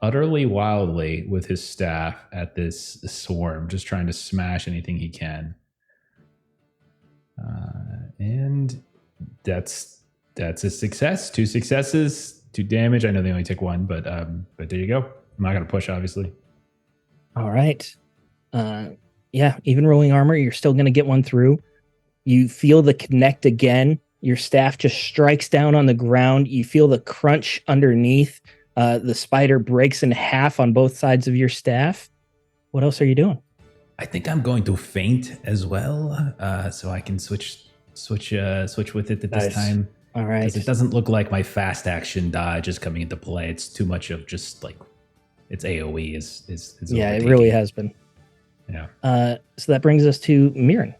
utterly wildly with his staff at this swarm, just trying to smash anything he can. And that's a success. 2 successes, 2 damage. I know they only take 1, but there you go. I'm not gonna push, obviously. All right. Yeah, even rolling armor, you're still going to get 1 through. You feel the connect again. Your staff just strikes down on the ground. You feel the crunch underneath. The spider breaks in half on both sides of your staff. What else are you doing? I think I'm going to faint as well, so I can switch with it at this Nice. time. All right. 'Cause it doesn't look like my fast action dodge is coming into play. It's too much of just like its AOE is Yeah, it overtaking. really has been. Yeah. So that brings us to Mirren.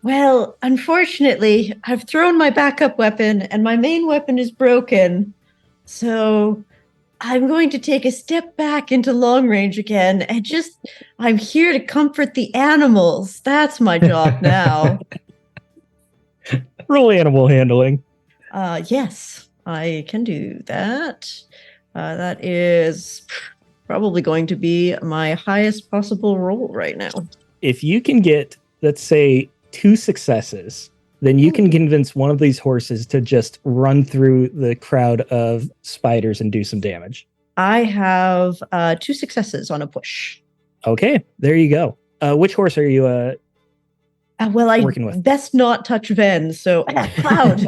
Well, unfortunately, I've thrown my backup weapon and my main weapon is broken. So I'm going to take a step back into long range again and I'm here to comfort the animals. That's my job now. Roll animal handling. Yes, I can do that. That is probably going to be my highest possible roll right now. If you can get, let's say, 2 successes, then you can convince one of these horses to just run through the crowd of spiders and do some damage. I have 2 successes on a push. Okay, there you go. Which horse are you Well, I working with? best not touch Ven, so Cloud.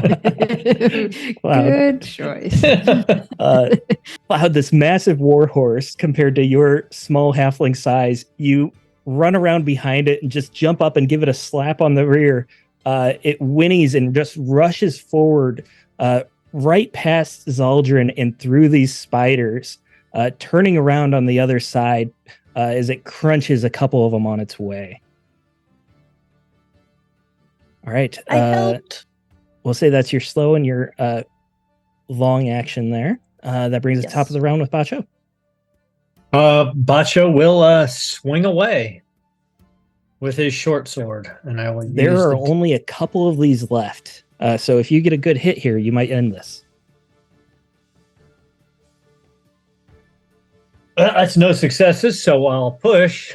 Good choice. Cloud, this massive war horse compared to your small halfling size, you run around behind it and just jump up and give it a slap on the rear. It whinnies and just rushes forward right past Zaldrin and through these spiders, turning around on the other side as it crunches a couple of them on its way. All right. I helped. We'll say that's your slow and your long action there. That brings us Yes. top of the round with Bacho. Bacho will swing away with his short sword, and I will There use are the- only a couple of these left. So if you get a good hit here, you might end this. That's no successes, so I'll push.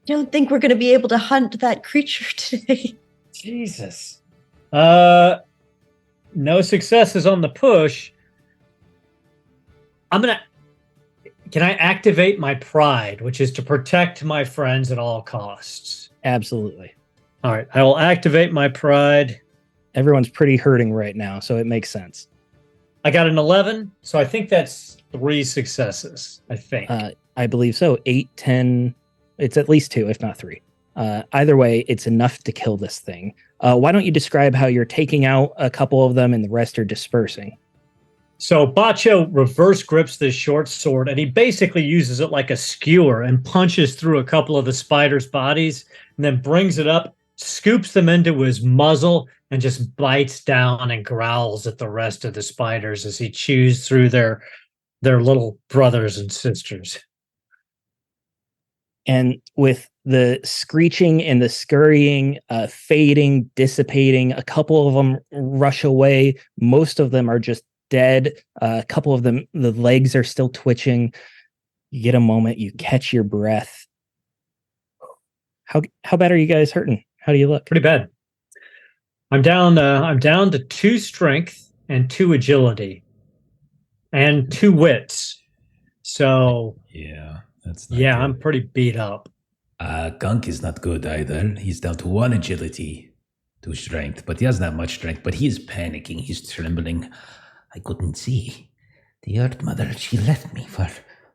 Don't think we're going to be able to hunt that creature today. Jesus. No successes on the push. I'm Can I activate my pride, which is to protect my friends at all costs? Absolutely. All right, I will activate my pride. Everyone's pretty hurting right now, so it makes sense. I got an 11, so I think that's 3 successes, I think. I believe so. 8, 10. It's at least 2, if not 3. Either way, it's enough to kill this thing. Why don't you describe how you're taking out a couple of them and the rest are dispersing? So Bacho reverse grips this short sword, and he basically uses it like a skewer and punches through a couple of the spiders' bodies, and then brings it up, scoops them into his muzzle, and just bites down and growls at the rest of the spiders as he chews through their little brothers and sisters. And with the screeching and the scurrying, fading, dissipating, a couple of them rush away. Most of them are just dead. A couple of them, the legs are still twitching. You get a moment, you catch your breath. How bad are you guys hurting? How do you look? Pretty bad. I'm down to 2 strength and 2 agility and 2 wits. So Yeah, that's yeah, good. I'm pretty beat up. Gunk is not good either. He's down to 1 agility, 2 strength, but he doesn't have much strength. But he's panicking. He's trembling. I couldn't see. The Earth Mother, she left me for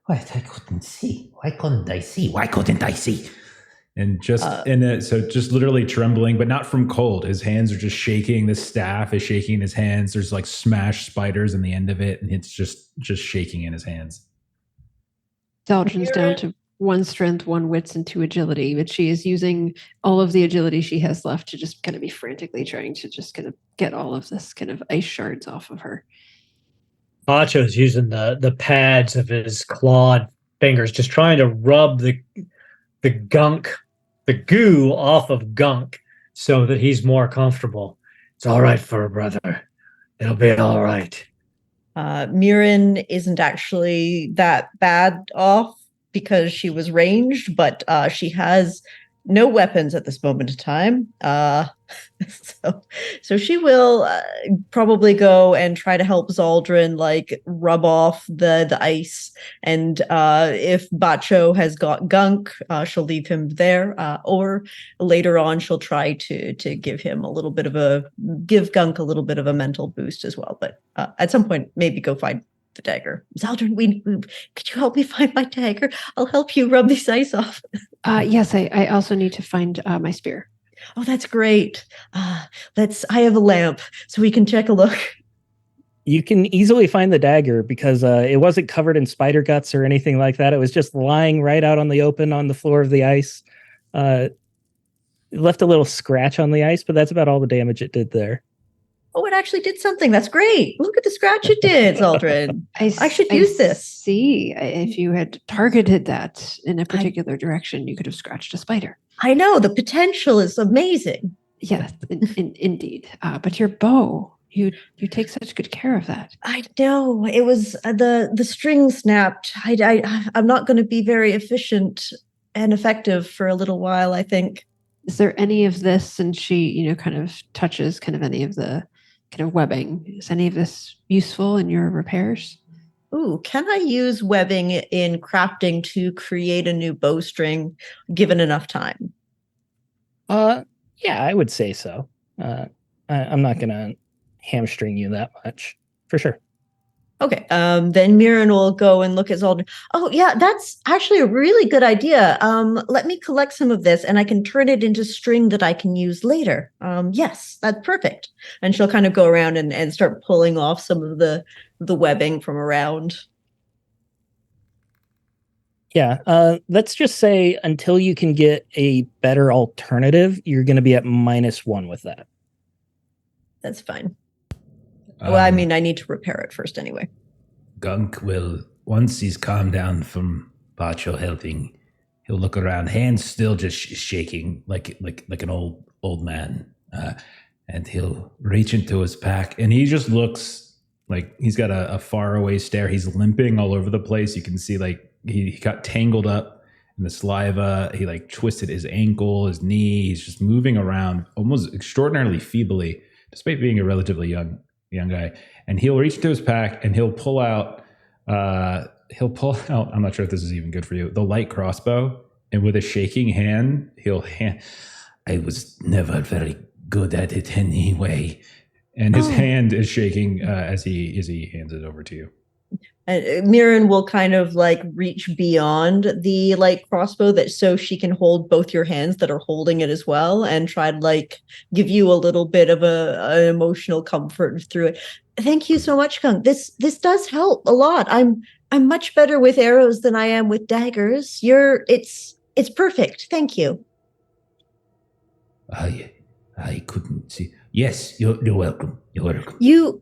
what? I couldn't see. Why couldn't I see? Why couldn't I see? And so just literally trembling, but not from cold. His hands are just shaking. The staff is shaking in his hands. There's like smashed spiders in the end of it, and it's just shaking in his hands. Zaldrin's down to 1 strength, 1 wits, and 2 agility, but she is using all of the agility she has left to just kind of be frantically trying to just kind of get all of this kind of ice shards off of her. Bacho's using the pads of his clawed fingers, just trying to rub the goo off of Gunk so that he's more comfortable. It's all right for a brother. It'll be all right. Mirren isn't actually that bad off because she was ranged, but she has no weapons at this moment in time. So she will probably go and try to help Zaldrin like rub off the ice. And if Bacho has got Gunk, she'll leave him there. Or later on, she'll try to give him give Gunk a little bit of a mental boost as well. But at some point, maybe go find the dagger. Zaldrin, could you help me find my dagger? I'll help you rub this ice off. Yes, I also need to find my spear. Oh, that's great. I have a lamp, so we can check a look. You can easily find the dagger because it wasn't covered in spider guts or anything like that. It was just lying right out on the open on the floor of the ice. It left a little scratch on the ice, but that's about all the damage it did there. Oh, it actually did something. That's great. Look at the scratch it did, Zaldrin. I should use this. See, if you had targeted that in a particular direction, you could have scratched a spider. I know. The potential is amazing. Yes, indeed. But your bow, you take such good care of that. I know. It was the string snapped. I'm not going to be very efficient and effective for a little while, I think. Is there any of this, and she, kind of touches kind of any of the kind of webbing, is any of this useful in your repairs? Ooh, can I use webbing in crafting to create a new bowstring given enough time? Yeah, I would say so. I'm not going to hamstring you that much, for sure. Okay, then Mirren will go and look at Zaldrin. Oh, yeah, that's actually a really good idea. Let me collect some of this, and I can turn it into string that I can use later. Yes, that's perfect. And she'll kind of go around and start pulling off some of the webbing from around. Yeah, let's just say until you can get a better alternative, you're going to be at -1 with that. That's fine. Well, I mean, I need to repair it first anyway. Gunk will, once he's calmed down from Bacho helping, he'll look around, hands still just shaking like an old man, and he'll reach into his pack, and he just looks like he's got a faraway stare. He's limping all over the place. You can see like he got tangled up in the saliva. He like twisted his ankle, his knee. He's just moving around almost extraordinarily feebly, despite being a relatively young guy. And he'll reach into his pack and he'll pull out he'll pull out, I'm not sure if this is even good for you, the light crossbow, and with a shaking hand, he'll hand. I was never very good at it anyway. And his hand is shaking as he hands it over to you. Mirren will kind of like reach beyond the light crossbow so she can hold both your hands that are holding it as well, and try to like give you a little bit of an emotional comfort through it. Thank you so much, Kung. This does help a lot. I'm much better with arrows than I am with daggers. It's perfect. Thank you. I couldn't see. Yes, you're welcome. You're welcome.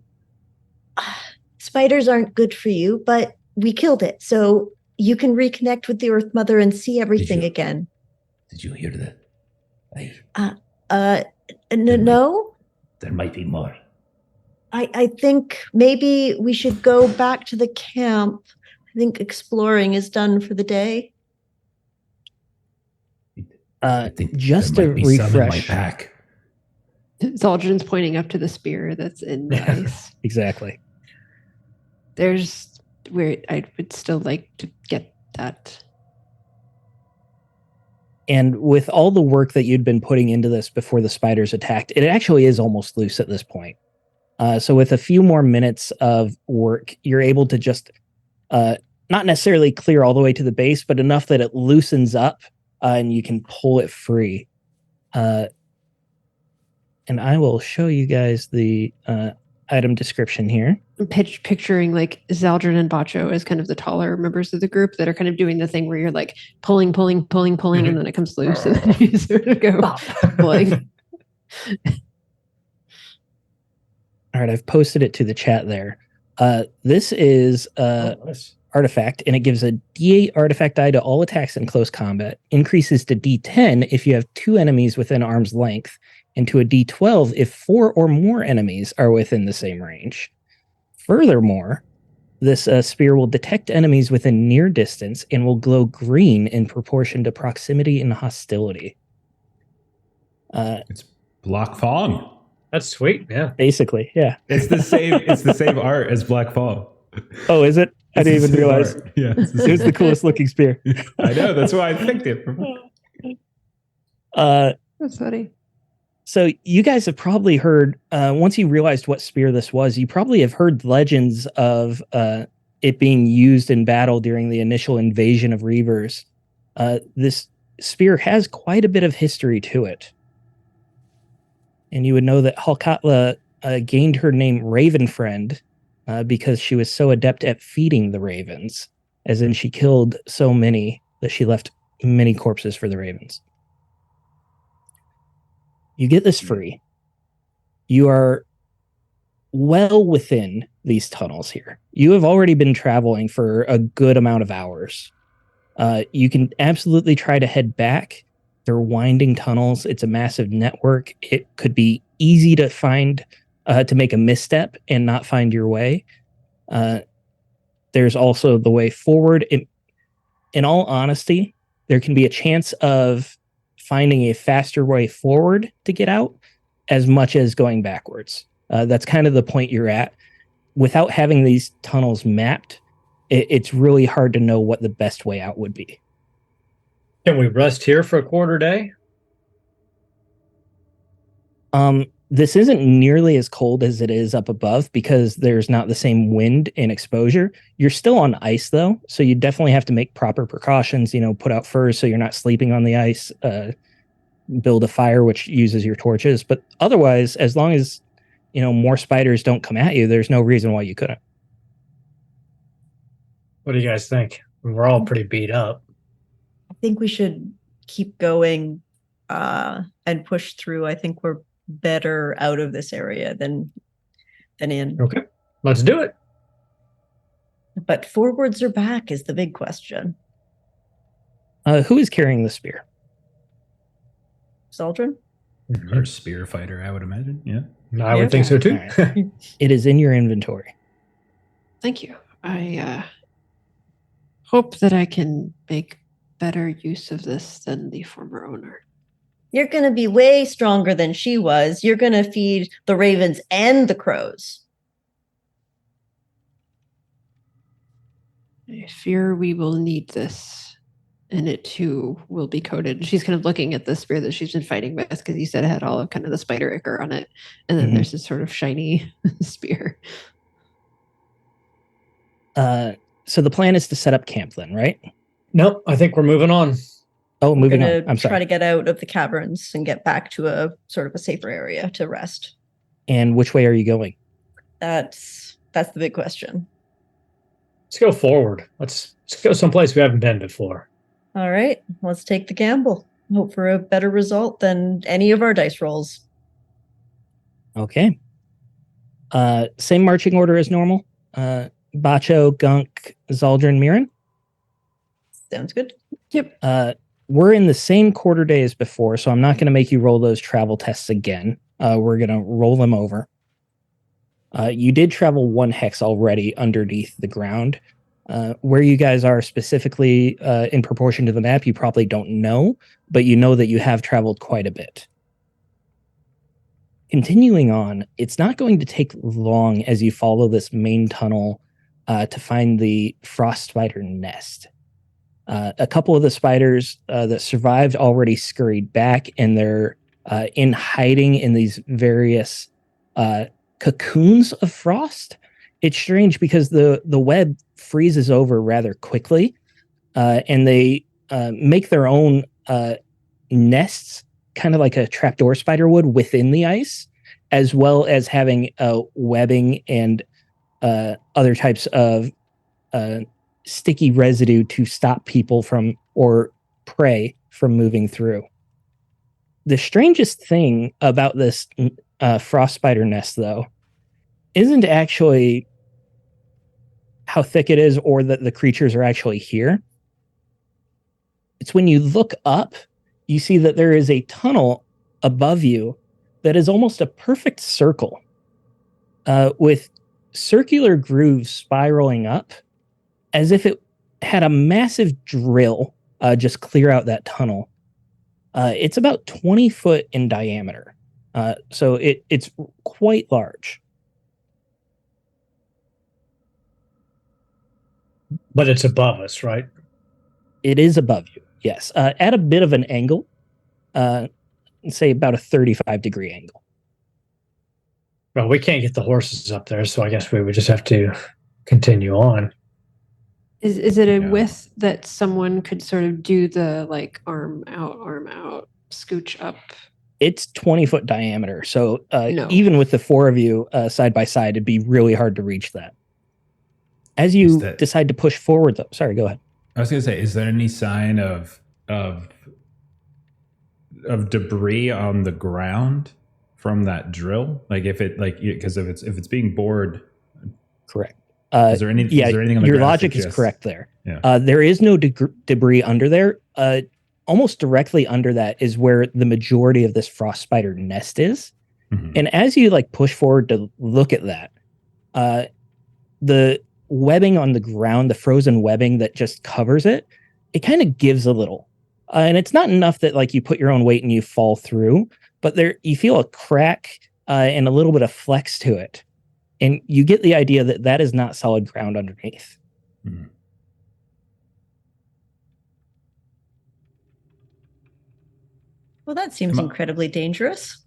Spiders aren't good for you, but we killed it, so you can reconnect with the Earth Mother and see everything again. Did you hear that? No? There might be more. I think maybe we should go back to the camp. I think exploring is done for the day. I think just there to might be some in my refresh. pack. Zaldrin's pointing up to the spear that's in the ice. Exactly. There's where I would still like to get that. And with all the work that you'd been putting into this before the spiders attacked, it actually is almost loose at this point. So with a few more minutes of work, you're able to just not necessarily clear all the way to the base, but enough that it loosens up and you can pull it free. And I will show you guys the item description here. Picturing like Zaldrin and Bacho as kind of the taller members of the group that are kind of doing the thing where you're like pulling, and then it comes loose and then you sort of go pulling. All right, I've posted it to the chat there. This is Nice. artifact, and it gives a D8 artifact die to all attacks in close combat. Increases to D10 if you have 2 enemies within arm's length, and to a D12 if 4 or more enemies are within the same range. Furthermore, this spear will detect enemies within near distance and will glow green in proportion to proximity and hostility. It's Black Fong. That's sweet. Yeah. Basically, yeah. It's the same art as Black Fong. Oh, is it? I didn't even realize. Art. Yeah, It was the coolest looking spear. I know, that's why I picked it. That's funny. So you guys have probably heard, once you realized what spear this was, you probably have heard legends of it being used in battle during the initial invasion of Reavers. This spear has quite a bit of history to it. And you would know that Halkatla gained her name Ravenfriend because she was so adept at feeding the ravens, as in she killed so many that she left many corpses for the ravens. You get this free. You are well within these tunnels here. You have already been traveling for a good amount of hours. You can absolutely try to head back. They're winding tunnels. It's a massive network. It could be easy to find, to make a misstep and not find your way. There's also the way forward. In all honesty, there can be a chance of finding a faster way forward to get out as much as going backwards. That's kind of the point you're at. Without having these tunnels mapped, it's really hard to know what the best way out would be. Can we rest here for a quarter day? This isn't nearly as cold as it is up above because there's not the same wind and exposure. You're still on ice though, so you definitely have to make proper precautions, put out furs so you're not sleeping on the ice, build a fire which uses your torches. But otherwise, as long as, more spiders don't come at you, there's no reason why you couldn't. What do you guys think? We're all pretty beat up. I think we should keep going and push through. I think we're better out of this area than in. Okay, let's do it. But forwards or back is the big question. Who is carrying the spear? Zaldrin? Or spear fighter, I would imagine. Yeah. I would think so too. All right. It is in your inventory. Thank you. I hope that I can make better use of this than the former owner. You're going to be way stronger than she was. You're going to feed the ravens and the crows. I fear we will need this, and it too will be coated. She's kind of looking at the spear that she's been fighting with, because you said it had all of kind of the spider ichor on it, and then there's this sort of shiny spear. So the plan is to set up camp then, right? Nope, I think we're moving on. Oh, We're moving gonna on. I'm try sorry. to get out of the caverns and get back to a sort of a safer area to rest. And which way are you going? That's the big question. Let's go forward. Let's go someplace we haven't been before. All right, let's take the gamble. Hope for a better result than any of our dice rolls. Okay. Same marching order as normal. Bacho, Gunk, Zaldrin, Mirren. Sounds good. Yep. We're in the same quarter day as before, so I'm not going to make you roll those travel tests again. We're going to roll them over. You did travel 1 hex already underneath the ground. Where you guys are specifically in proportion to the map, you probably don't know, but you know that you have traveled quite a bit. Continuing on, it's not going to take long as you follow this main tunnel to find the frost spider nest. A couple of the spiders that survived already scurried back, and they're in hiding in these various cocoons of frost. It's strange because the web freezes over rather quickly, and they make their own nests, kind of like a trapdoor spider would, within the ice, as well as having webbing and other types of sticky residue to stop people from, or prey from, moving through. The strangest thing about this frost spider nest, though, isn't actually how thick it is or that the creatures are actually here. It's when you look up, you see that there is a tunnel above you that is almost a perfect circle with circular grooves spiraling up, as if it had a massive drill just clear out that tunnel. It's about 20 foot in diameter, so it's quite large. But it's above us, right? It is above you, yes, at a bit of an angle, say about a 35-degree angle. Well, we can't get the horses up there, so I guess we would just have to continue on. Is it a width that someone could sort of do the like arm out, scooch up? It's 20-foot diameter, so No. even with the 4 of you side by side, it'd be really hard to reach that. As you decide to push forward, though, sorry, go ahead. I was going to say, is there any sign of debris on the ground from that drill? Like if it because if it's being bored, correct. Is there anything on the ground? Your logic is correct there. Yeah. There is no debris under there. Almost directly under that is where the majority of this frost spider nest is. Mm-hmm. And as you push forward to look at that, the webbing on the ground, the frozen webbing that just covers it, it kind of gives a little. And it's not enough that you put your own weight and you fall through, but there you feel a crack and a little bit of flex to it. And you get the idea that that is not solid ground underneath. Mm-hmm. Well, that seems incredibly dangerous.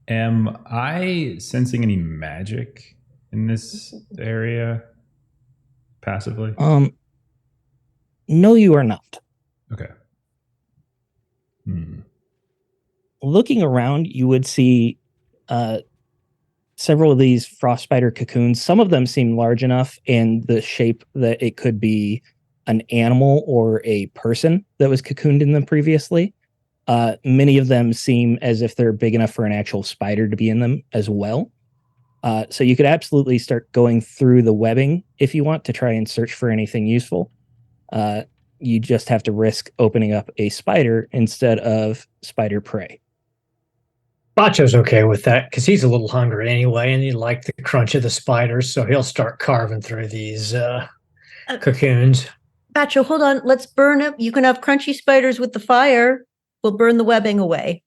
Am I sensing any magic in this area passively? No, you are not. Okay. Looking around, you would see several of these frost spider cocoons. Some of them seem large enough in the shape that it could be an animal or a person that was cocooned in them previously. Many of them seem as if they're big enough for an actual spider to be in them as well. So you could absolutely start going through the webbing if you want to try and search for anything useful. You just have to risk opening up a spider instead of spider prey. Bacho's okay with that because he's a little hungry anyway, and he liked the crunch of the spiders, so he'll start carving through these cocoons. Bacho, hold on. Let's burn up. You can have crunchy spiders with the fire. We'll burn the webbing away.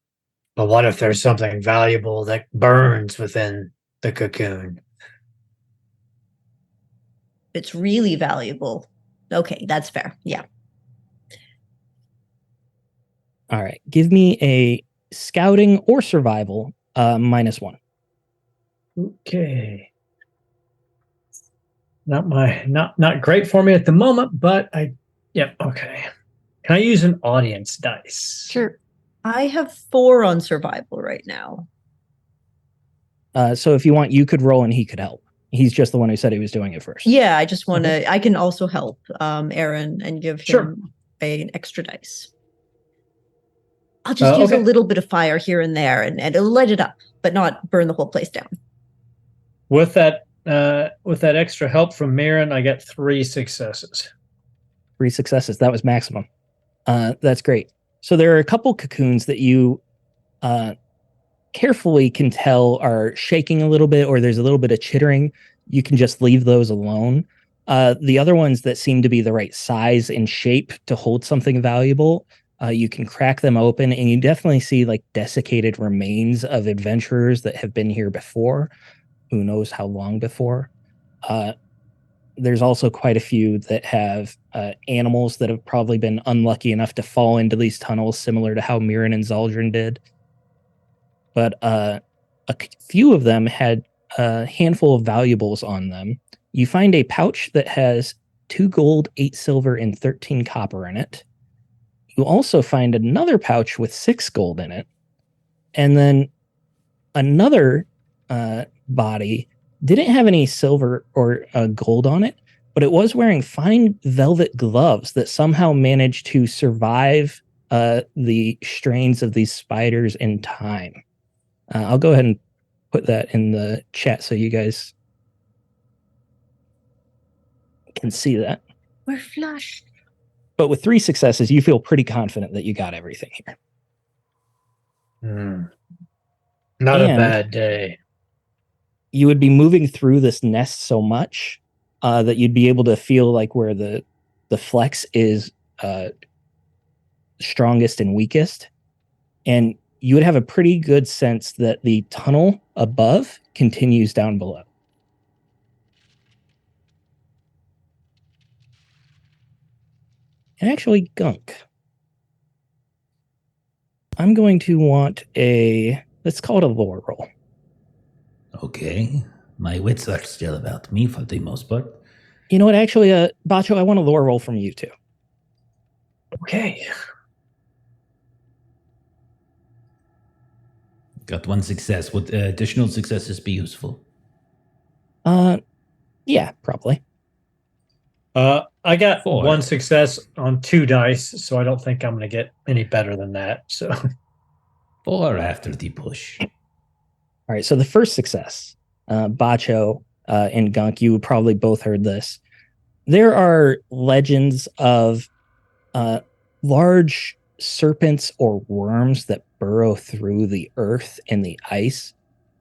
But what if there's something valuable that burns within the cocoon? it's really valuable. Okay, that's fair. Yeah. All right. Give me a scouting or survival -1. Okay. Not great for me at the moment, but okay. Can I use an audience dice? Sure. I have 4 on survival right now. So if you want, you could roll and he could help. He's just the one who said he was doing it first. Yeah, I just want to, I can also help Aaron and give him an extra dice. I'll just use a little bit of fire here and there and it'll light it up, but not burn the whole place down. With that extra help from Mirren, I get 3 successes. 3 successes. That was maximum. That's great. So there are a couple cocoons that you carefully can tell are shaking a little bit, or there's a little bit of chittering. You can just leave those alone. The other ones that seem to be the right size and shape to hold something valuable, you can crack them open, and you definitely see like desiccated remains of adventurers that have been here before. Who knows how long before? There's also quite a few that have animals that have probably been unlucky enough to fall into these tunnels, similar to how Mirren and Zaldrun did. But a few of them had a handful of valuables on them. You find a pouch that has 2 gold, 8 silver, and 13 copper in it. You also find another pouch with 6 gold in it. And then another body didn't have any silver or gold on it, but it was wearing fine velvet gloves that somehow managed to survive the strains of these spiders in time. I'll go ahead and put that in the chat so you guys can see that. We're flushed. But with 3 successes, you feel pretty confident that you got everything here. Not a bad day. You would be moving through this nest so much that you'd be able to feel like where the flex is strongest and weakest. And you would have a pretty good sense that the tunnel above continues down below. And actually, Gunk, I'm going to want let's call it a lore roll. Okay. My wits are still about me for the most part. You know what? Actually, Bacho, I want a lore roll from you too. Okay. Got 1 success. Would additional successes be useful? Yeah, probably. I got 4. 1 success on 2 dice, so I don't think I'm going to get any better than that. So 4 after the push. All right, so the first success, Bacho and Gunk, you probably both heard this. There are legends of large serpents or worms that burrow through the earth and the ice.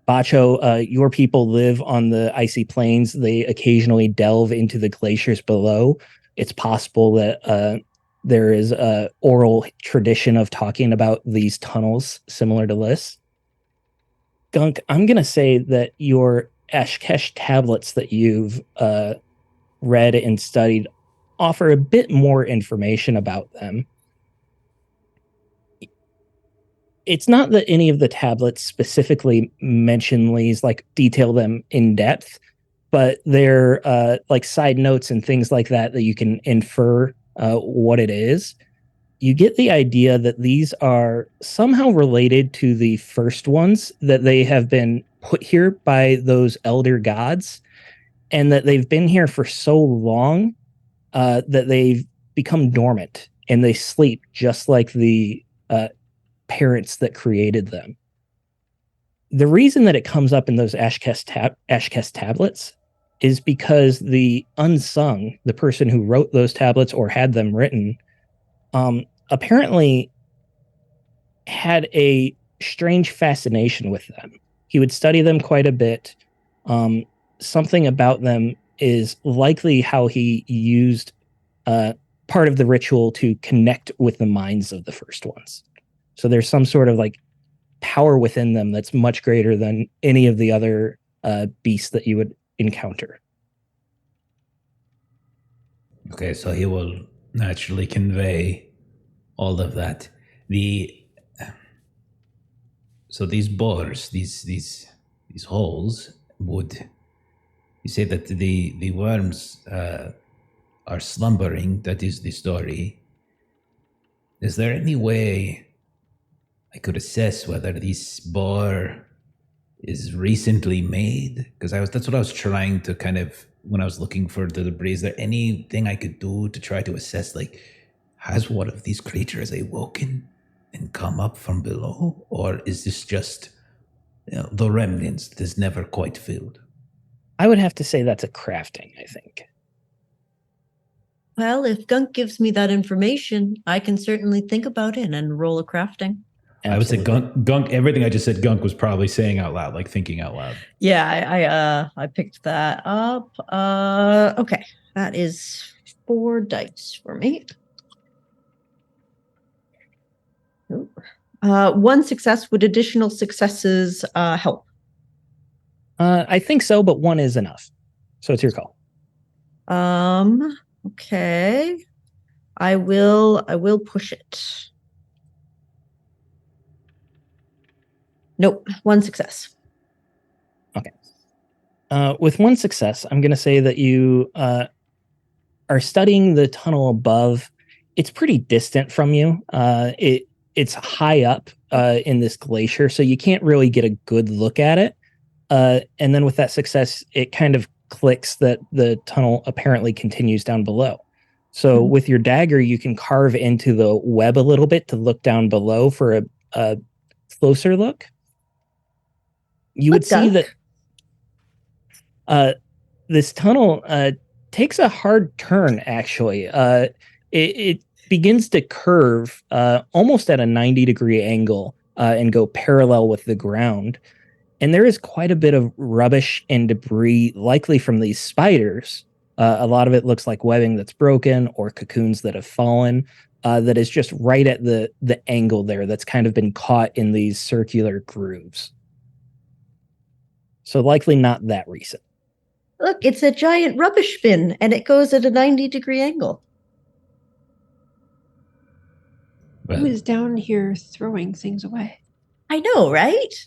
Bacho, your people live on the icy plains. They occasionally delve into the glaciers below. It's possible that there is an oral tradition of talking about these tunnels similar to this. Gunk, I'm going to say that your Ashkesh tablets that you've read and studied offer a bit more information about them. It's not that any of the tablets specifically mention these, like detail them in depth, but they're like side notes and things like that you can infer what it is. You get the idea that these are somehow related to the first ones, that they have been put here by those elder gods, and that they've been here for so long that they've become dormant and they sleep just like the parents that created them. The reason that it comes up in those Ashkesh tablets is because the unsung, the person who wrote those tablets or had them written, apparently had a strange fascination with them. He would study them quite a bit. Something about them is likely how he used part of the ritual to connect with the minds of the first ones. So there's some sort of like power within them that's much greater than any of the other beasts that you would encounter. Okay, so he will naturally convey all of that. So these bores, these holes would. You say that the worms are slumbering. That is the story. Is there any way I could assess whether this bore is recently made? Because that's what I was trying to kind of, when I was looking for the debris. Is there anything I could do to try to assess, like, has one of these creatures awoken and come up from below, or is this just the remnants that is never quite filled? I would have to say that's a crafting, I think. Well, if Gunk gives me that information, I can certainly think about it and roll a crafting. Absolutely. I would say Gunk. Everything I just said, Gunk was probably saying out loud, like thinking out loud. Yeah, I picked that up. Okay, that is 4 dice for me. Ooh. 1 success. Would additional successes help? I think so, but 1 is enough. So it's your call. Okay. I will push it. Nope, 1 success. Okay. With 1 success, I'm going to say that you are studying the tunnel above. It's pretty distant from you. It's high up in this glacier, so you can't really get a good look at it. And then with that success, it kind of clicks that the tunnel apparently continues down below. So with your dagger, you can carve into the web a little bit to look down below for a closer look. You would see that this tunnel takes a hard turn, actually. It begins to curve almost at a 90-degree angle and go parallel with the ground. And there is quite a bit of rubbish and debris, likely from these spiders. A lot of it looks like webbing that's broken or cocoons that have fallen. That is just right at the angle there that's kind of been caught in these circular grooves. So likely not that recent. Look, it's a giant rubbish bin, and it goes at a 90-degree angle. Well, Who is down here throwing things away? I know, right?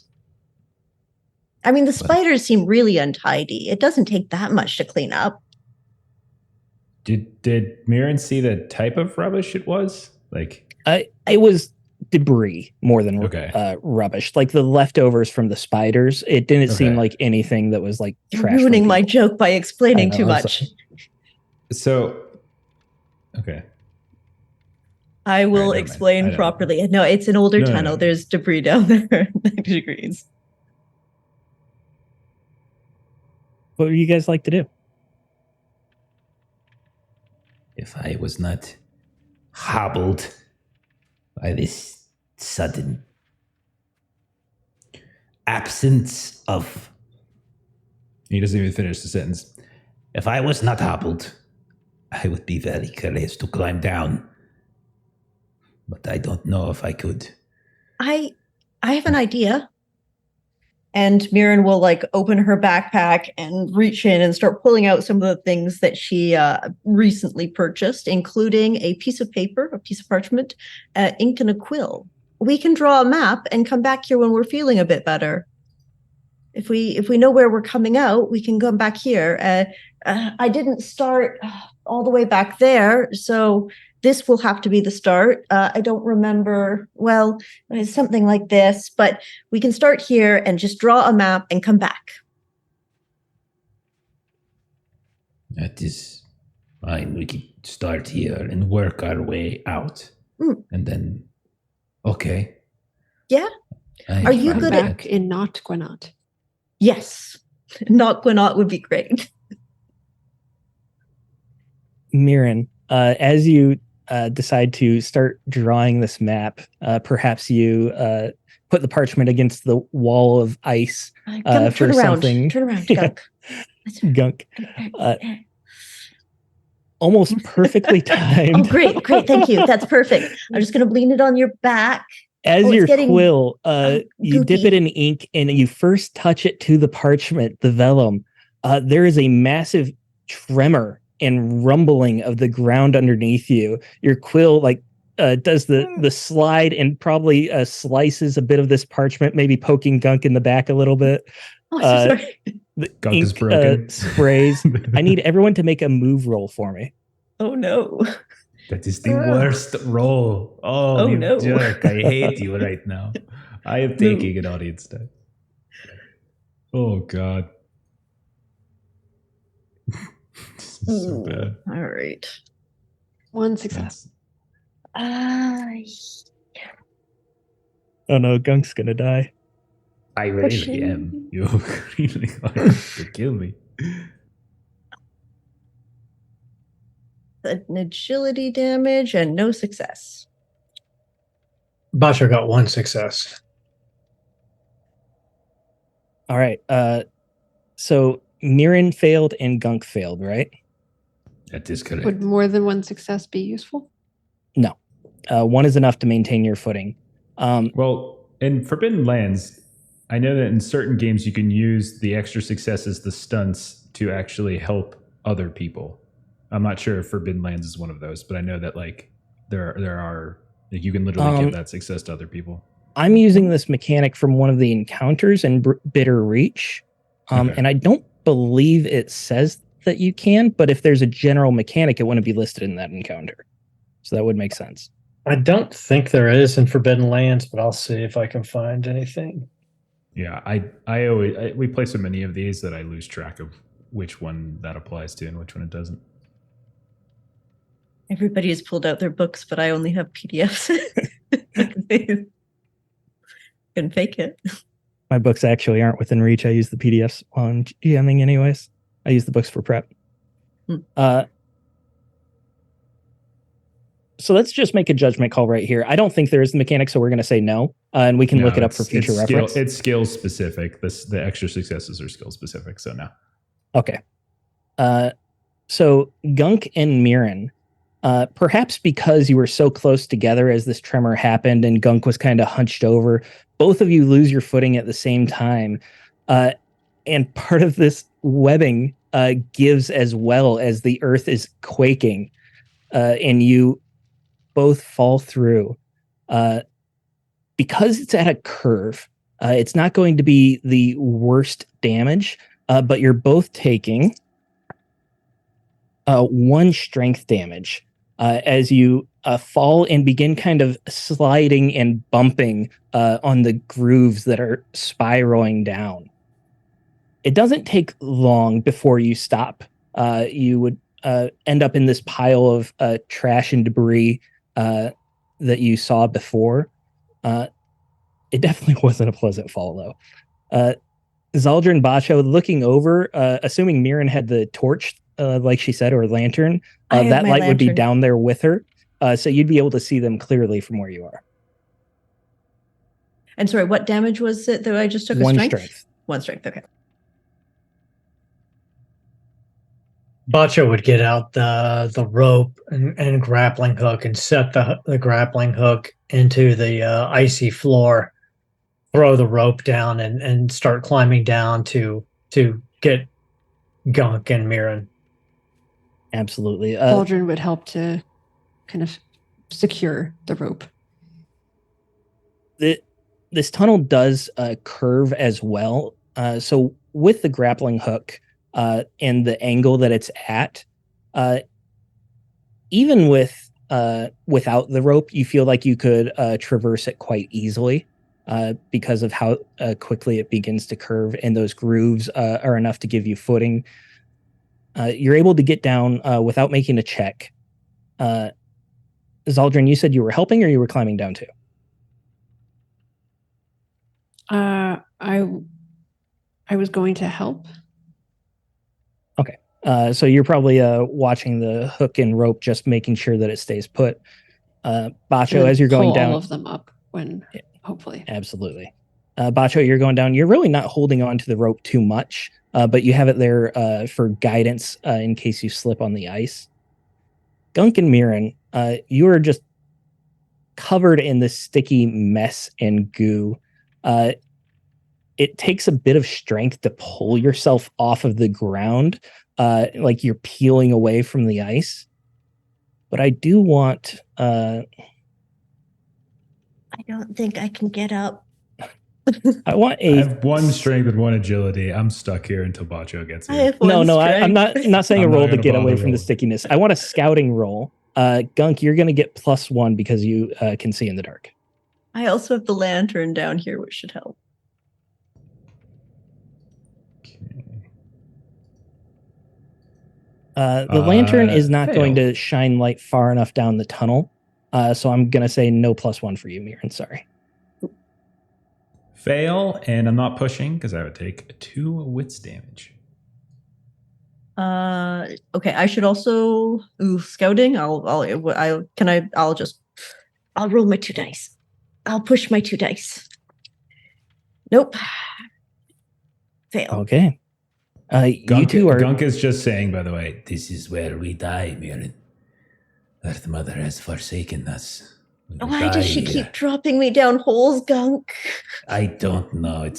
I mean, the spiders seem really untidy. It doesn't take that much to clean up. Did Mirren see the type of rubbish it was? Like, it was debris more than okay. Rubbish, like the leftovers from the spiders. It didn't seem like anything that was like You're trash. ruining my joke by explaining too much. So, okay. I will explain properly. No, it's an older tunnel. There's debris down there, 90 degrees. What would you guys like to do? if I was not hobbled by this sudden absence of... He doesn't even finish the sentence. If I was not hobbled, I would be very curious to climb down. But I don't know if I could. I have an idea. And Mirren will open her backpack and reach in and start pulling out some of the things that she recently purchased, including a piece of paper, a piece of parchment, ink, and a quill. We can draw a map and come back here when we're feeling a bit better. If we know where we're coming out, we can come back here. I didn't start all the way back there, so this will have to be the start. I don't remember, well, it's something like this, but we can start here and just draw a map and come back. That is fine. We can start here and work our way out. And then, okay. Yeah? Are you good back in Not Gwenot? Yes. Not Gwenot would be great. Mirren, as you decide to start drawing this map, perhaps you put the parchment against the wall of ice for something. Turn around, Gunk. Gunk. Almost perfectly timed. Oh, great. Thank you. That's perfect. I'm just going to lean it on your back. As your quill, you dip it in ink and you first touch it to the parchment, the vellum. There is a massive tremor and rumbling of the ground underneath you. Your quill does the slide and probably slices a bit of this parchment, maybe poking Gunk in the back a little bit. Oh, so sorry. The Gunk is ink broken. sprays. I need everyone to make a move roll for me. Oh no. That is the worst roll. Oh, Oh, you no. jerk. I hate you right now. I am taking an audience die. Oh, God. This is so bad. All right. One success. Oh no, Gunk's gonna die. I really Pushing. am. You really want to kill me. An agility damage and no success. Bacho got 1 success. All right. So Mirren failed and Gunk failed, right? That is correct. Would more than 1 success be useful? No. 1 is enough to maintain your footing. Well, in Forbidden Lands, I know that in certain games you can use the extra successes, the stunts, to actually help other people. I'm not sure if Forbidden Lands is one of those, but I know that like there are like you can literally give that success to other people. I'm using this mechanic from one of the encounters in Bitter Reach, Okay. and I don't believe it says that you can, but if there's a general mechanic, it wouldn't be listed in that encounter. So that would make sense. I don't think there is in Forbidden Lands, but I'll see if I can find anything. Yeah, we play so many of these that I lose track of which one that applies to and which one it doesn't. Everybody has pulled out their books, but I only have PDFs. Can fake it. My books actually aren't within reach. I use the PDFs on GMing anyways. I use the books for prep. So let's just make a judgment call right here. I don't think there is the mechanic, so we're going to say no, and we can look it up for future reference. It's skill specific. The extra successes are skill specific, so no. Okay. So Gunk and Mirren, perhaps because you were so close together as this tremor happened and Gunk was kind of hunched over, both of you lose your footing at the same time. And part of this webbing gives as well as the earth is quaking, and you both fall through. Because it's at a curve, it's not going to be the worst damage, but you're both taking 1 strength damage as you fall and begin kind of sliding and bumping on the grooves that are spiraling down. It doesn't take long before you stop. You would end up in this pile of trash and debris that you saw before. It definitely wasn't a pleasant fall, though. Zaldra and Bacho looking over, assuming Mirren had the torch, like she said, or lantern, that light would be down there with her. So you'd be able to see them clearly from where you are. And sorry, what damage was it that I just took? 1 strength. 1 strength, okay. Bacho would get out the rope and grappling hook and set the grappling hook into the icy floor, throw the rope down and start climbing down to get Gunk and Mirren. Absolutely. Aldrin would help to kind of secure the rope. This tunnel does curve as well. So with the grappling hook and the angle that it's at, even without the rope, you feel like you could traverse it quite easily because of how quickly it begins to curve, and those grooves are enough to give you footing. You're able to get down without making a check. Zaldrin, you said you were helping or you were climbing down too? I was going to help. Okay. So you're probably watching the hook and rope, just making sure that it stays put. Bacho, as you're going down, all of them up when hopefully. Absolutely. Bacho, you're going down. You're really not holding on to the rope too much, but you have it there for guidance in case you slip on the ice. Gunk and Mirren, you are just covered in this sticky mess and goo. It takes a bit of strength to pull yourself off of the ground, like you're peeling away from the ice. But I do want I don't think I can get up. I want I a have 1 strength and 1 agility. I'm stuck here until Bacho gets I here. have one I'm strength. not saying I'm a not roll to gonna get away bother from the rolling. stickiness. I want a scouting roll. Gunk, you're gonna get +1 because you can see in the dark. I also have the lantern down here, which should help. The lantern is not fail. going to shine light far enough down the tunnel. So I'm gonna say no +1 for you, Mirren. Sorry. Fail, and I'm not pushing because I would take 2 wits damage. Okay, I should also scouting. I'll roll my 2 dice. I'll push my 2 dice. Nope. Fail. Okay. You two are Gunk is just saying, by the way, this is where we die, Mirren. Earth Mother has forsaken us. We will Why die does she here. keep dropping me down holes, Gunk? I don't know.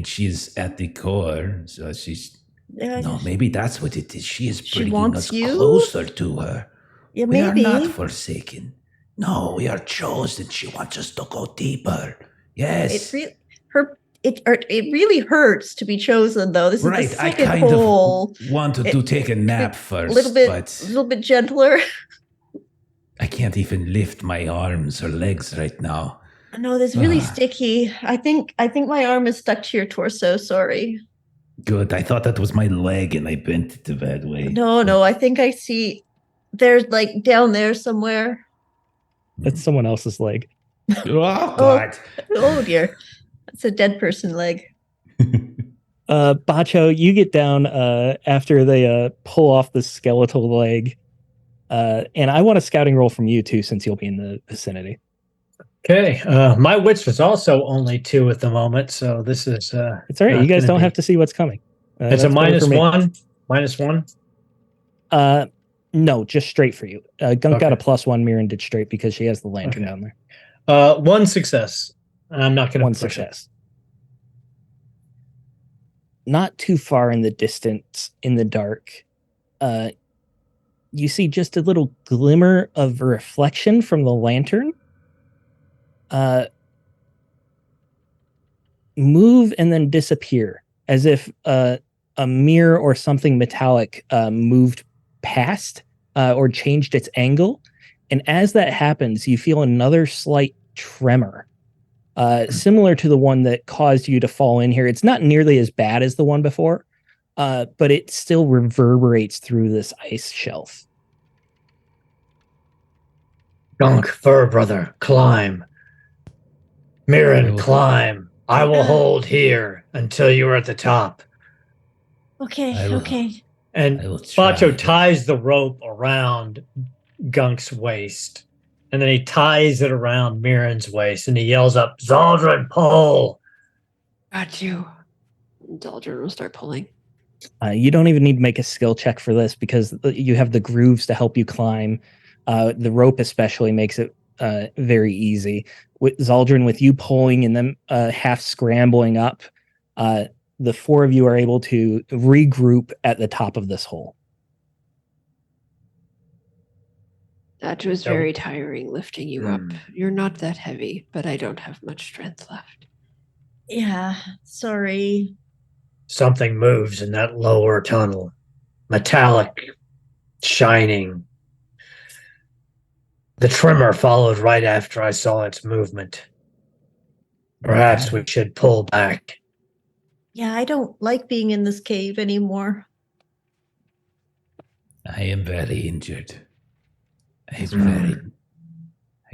She's at the core, so she's. No, maybe that's what it is. She is She bringing wants us you? closer to her. Yeah, We are maybe. not forsaken. No, we are chosen. She wants us to go deeper. Yes. It really hurts to be chosen, though. This Right. is the I second kind hole. of wanted to take a nap first, A little bit gentler. I can't even lift my arms or legs right now. No, this is really sticky. I think my arm is stuck to your torso. Sorry. Good. I thought that was my leg and I bent it a bad way. No. I think I see. There's like down there somewhere. that's someone else's leg. Oh, God. Oh dear, that's a dead person leg. Bacho, you get down after they pull off the skeletal leg. And I want a scouting roll from you too, since you'll be in the vicinity. Okay. My wits was also only 2 at the moment, so this is. It's all right. You guys don't have to see what's coming. It's a that's better for me. -1. No, just straight for you. Gunk got a Okay. +1. Mirren did straight because she has the lantern Okay. down there. 1 success. I'm not going to 1 push it. success. Not too far in the distance, in the dark, you see just a little glimmer of reflection from the lantern. Move and then disappear, as if a mirror or something metallic moved past or changed its angle. And as that happens, you feel another slight tremor, similar to the one that caused you to fall in here. It's not nearly as bad as the one before, but it still reverberates through this ice shelf. Gunk, Fur Brother, climb. Mirren, Oh. climb. I will hold here until you are at the top. Okay. I will- Okay. And I will try, Bacho but- ties the rope around Gunk's waist. And then he ties it around Mirren's waist and he yells up, Zaldrin, pull! Got you. Daldrin will start pulling. You don't even need to make a skill check for this because you have the grooves to help you climb. The rope especially makes it very easy. With Zaldrin, with you pulling and then half scrambling up, the 4 of you are able to regroup at the top of this hole. That was So- very tiring lifting you up. You're not that heavy, but I don't have much strength left. Yeah. Sorry. Something moves in that lower tunnel. Metallic, shining. The tremor followed right after I saw its movement. Perhaps we should pull back. Yeah, I don't like being in this cave anymore. I am very injured. I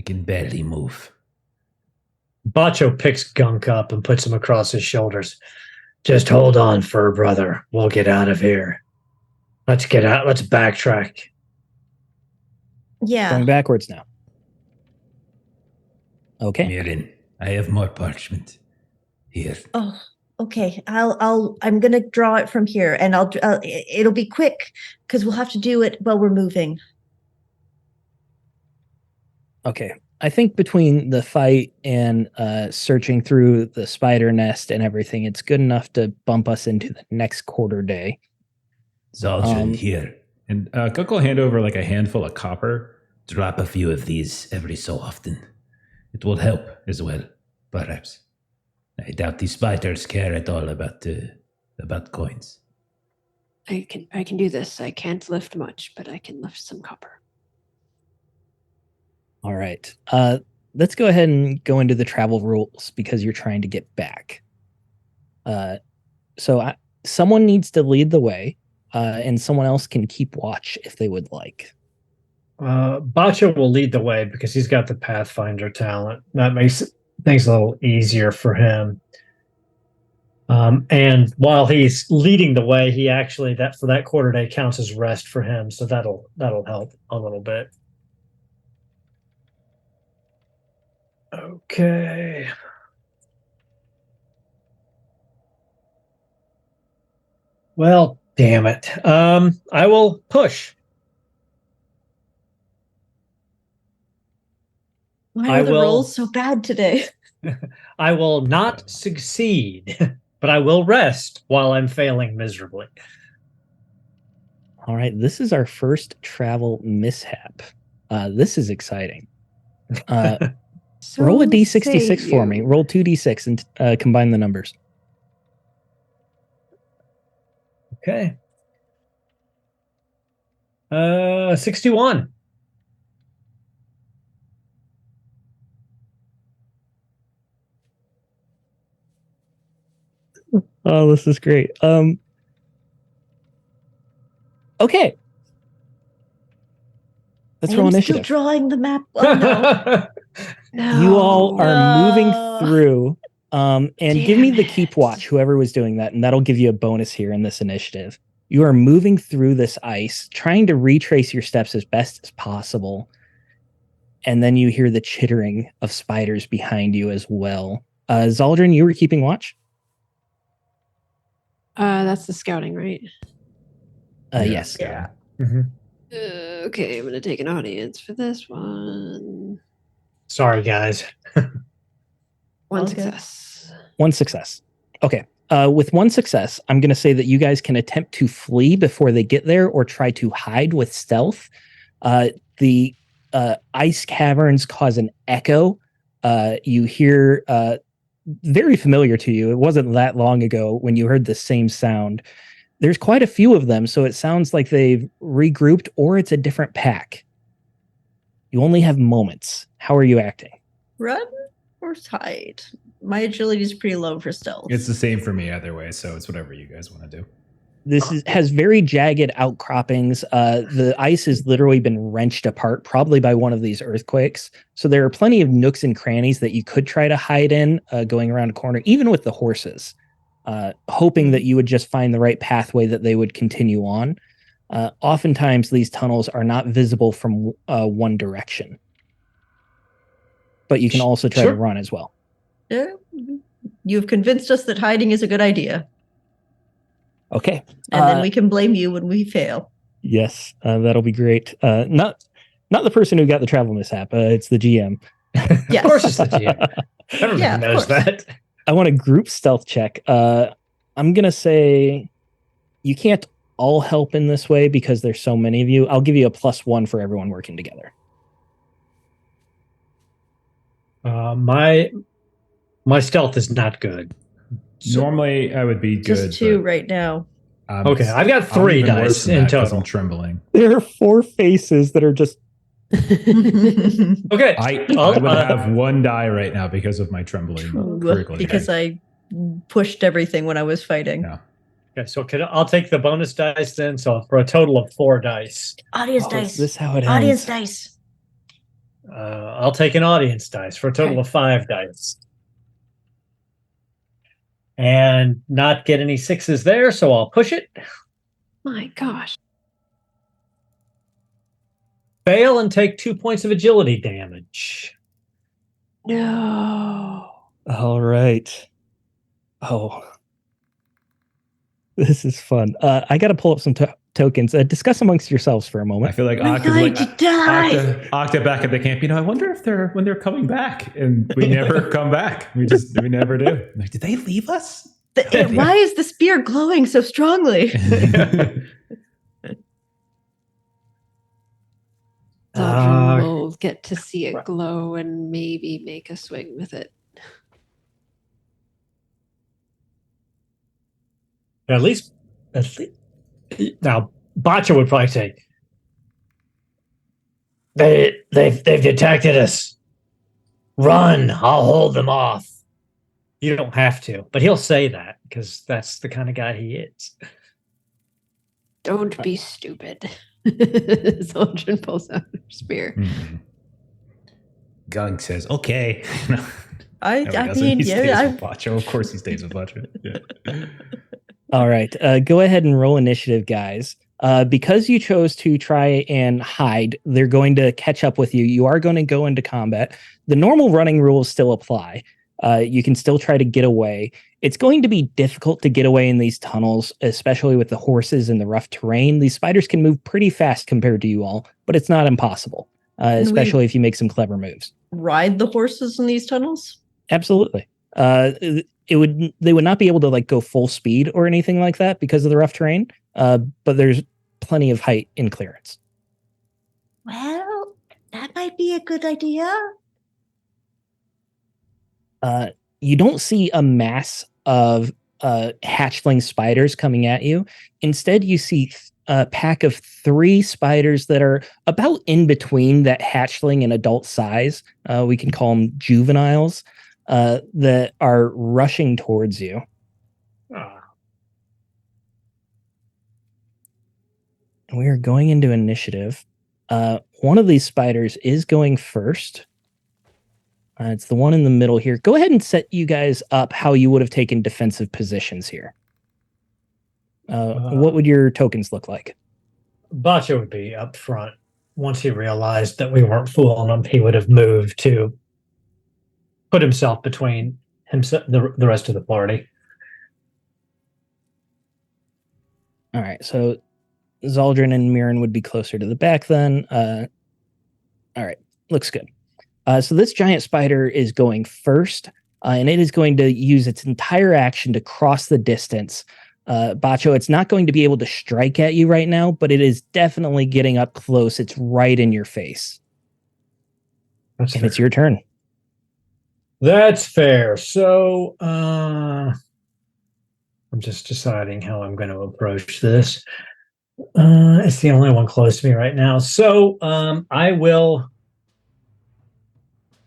can barely move. Bacho picks Gunk up and puts him across his shoulders. Just hold on, Fur Brother. We'll get out of here. Let's get out. Let's backtrack. Yeah. Going backwards now. Okay. Mirren, I have more parchment. Here. Oh, okay. I'm gonna draw it from here, and it'll be quick because we'll have to do it while we're moving. Okay. I think between the fight and searching through the spider nest and everything, it's good enough to bump us into the next quarter day. Zaldjian, here. And Cook will hand over like a handful of copper. Drop a few of these every so often. It will help as well, perhaps. I doubt these spiders care at all about coins. I can do this. I can't lift much, but I can lift some copper. All right. Let's go ahead and go into the travel rules because you're trying to get back. So someone needs to lead the way, and someone else can keep watch if they would like. Bacho will lead the way because he's got the Pathfinder talent. That makes things a little easier for him. And while he's leading the way, he actually for that quarter day counts as rest for him, so that'll help a little bit. Okay. Well, damn it. I will push. Why are the rolls so bad today? I will not succeed, but I will rest while I'm failing miserably. All right. This is our first travel mishap. This is exciting. Roll a D66 for me. Roll 2D6 and combine the numbers. Okay. 61. Oh, this is great. Okay. Let's roll initiative. Still drawing the map. Oh no. No. You all are moving No. through. And give me the keep it. watch, whoever was doing that, and that'll give you a bonus here in this initiative. You are moving through this ice, trying to retrace your steps as best as possible. And then you hear the chittering of spiders behind you as well. Zaldjian, you were keeping watch? That's the scouting, right? Yes. Yeah. Okay, I'm gonna take an audience for this one. Sorry, guys. One Okay. success. One success. Okay. With one success, I'm going to say that you guys can attempt to flee before they get there or try to hide with stealth. The ice caverns cause an echo. You hear very familiar to you. It wasn't that long ago when you heard the same sound. There's quite a few of them, so it sounds like they've regrouped or it's a different pack. You only have moments. How are you acting? Run or hide? My agility is pretty low for stealth. It's the same for me either way, so it's whatever you guys want to do. This has very jagged outcroppings. The ice has literally been wrenched apart, probably by one of these earthquakes. So there are plenty of nooks and crannies that you could try to hide in, going around a corner, even with the horses, hoping that you would just find the right pathway that they would continue on. Oftentimes, these tunnels are not visible from one direction. But you can also try to run as well. Yeah. You've convinced us that hiding is a good idea. Okay. And then we can blame you when we fail. Yes, that'll be great. Not the person who got the travel mishap. It's the GM. Yes. Of course it's the GM. Everybody Yeah, of knows course. that. I want a group stealth check. I'm going to say you can't all help in this way because there's so many of you. I'll give you a +1 for everyone working together. My stealth is not good. Normally, I would be good. Just 2 but right now. Okay, I've got I'm 3 even worse dice than in that 'cause total. I'm trembling. There are 4 faces that are just Okay, I I'll- would have 1 die right now because of my trembling. critical Because hit. I pushed everything when I was fighting. Yeah. okay, so I'll take the bonus dice then. So for a total of 4 dice, Audience Oh, is this how it ends? Audience dice. I'll take an audience dice for a total of 5 dice, and not get any 6s there. So I'll push it, My gosh. fail, and take 2 points of agility damage. No. All right. Oh, this is fun. I got to pull up some tokens. Discuss amongst yourselves for a I moment. feel like We're going to die. Octa back at the camp. I wonder if when they're coming back, and we never come back. We never do. Like, did they leave us? Why is the spear glowing so strongly? Zaldrin will get to see it right. glow and maybe make a swing with it. At least now Bacha would probably say they've detected us. Run, I'll hold them off. You don't have to, but he'll say that because that's the kind of guy he is. Don't be stupid. Zaldrin pulls out her spear. Mhm. Gunk says, "Okay." I Never mean, he stays yeah, with Bacho. Of course, he stays with Bacho. Yeah. All right. Go ahead and roll initiative, guys. Because you chose to try and hide, they're going to catch up with you. You are going to go into combat. The normal running rules still apply. You can still try to get away. It's going to be difficult to get away in these tunnels, especially with the horses and the rough terrain. These spiders can move pretty fast compared to you all, but it's not impossible, especially if you make some clever moves. ride the horses in these tunnels. Absolutely. They would not be able to like go full speed or anything like that because of the rough terrain. But there's plenty of height and clearance. Well, that might be a good idea. You don't see a mass of hatchling spiders coming at you. Instead, you see a pack of 3 spiders that are about in between that hatchling and adult size. We can call them juveniles that are rushing towards you. And we are going into initiative. One of these spiders is going first. It's the one in the middle here. Go ahead and set you guys up how you would have taken defensive positions here. What would your tokens look like? Bacha would be up front. Once he realized that we weren't fooling him, he would have moved to put himself between himself the rest of the party. All right, so Zaldrin and Mirren would be closer to the back then. All right, looks good. So this giant spider is going first, and it is going to use its entire action to cross the distance. Bacho, it's not going to be able to strike at you right now, but it is definitely getting up close. It's right in your face. That's and fair. It's your turn. That's fair. So I'm just deciding how I'm going to approach this. It's the only one close to me right now. So I will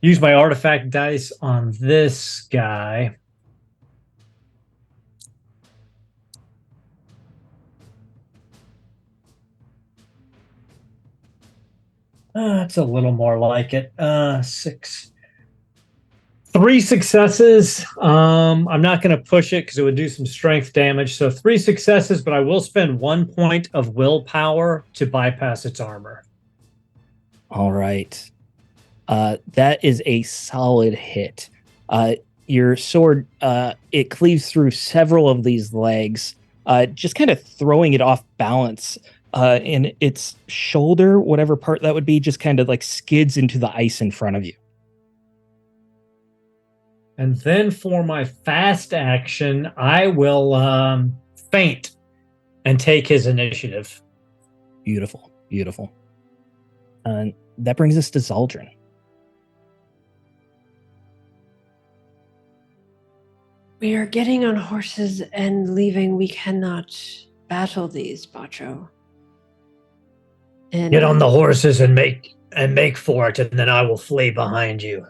use my artifact dice on this guy. It's a little more like it. 6. 3 successes. I'm not going to push it because it would do some strength damage. So 3 successes, but I will spend 1 point of willpower to bypass its armor. All right. That is a solid hit. Your sword, it cleaves through several of these legs, just kind of throwing it off balance. And its shoulder, whatever part that would be, just kind of like skids into the ice in front of you. And then for my fast action, I will feint and take his initiative. Beautiful, beautiful. That brings us to Zaldrin. We are getting on horses and leaving. We cannot battle these, Bacho. And Get on the horses and make for it, and then I will flee behind you.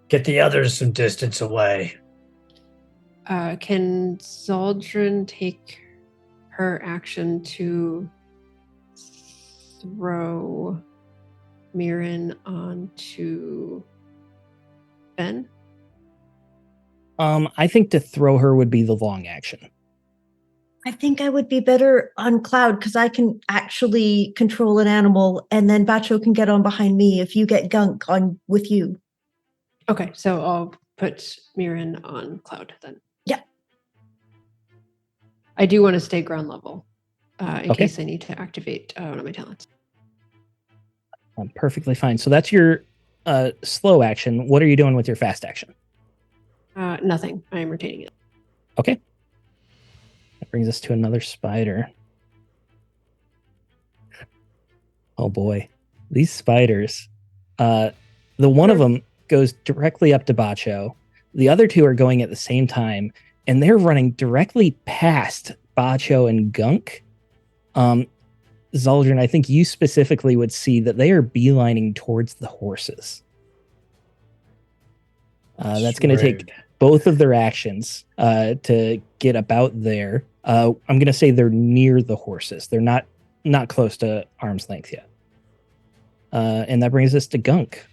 Get the others some distance away. Can Zaldrin take her action to throw Mirren onto Ben? I think to throw her would be the long action. I think I would be better on Cloud because I can actually control an animal, and then Bacho can get on behind me if you get Gunk on with you. Okay, so I'll put Mirren on Cloud then. Yeah. I do want to stay ground level in Okay. case I need to activate one of my talents. Perfectly fine. So that's your slow action. What are you doing with your fast action? Nothing. I am retaining it. Okay. That brings us to another spider. Oh boy. These spiders. The one of them goes directly up to Bacho. The other two are going at the same time, and they're running directly past Bacho and Gunk. Zaldrin, I think you specifically would see that they are beelining towards the horses. That's going to take both of their actions to get about there. I'm going to say they're near the horses. They're not close to arm's length yet. And that brings us to Gunk.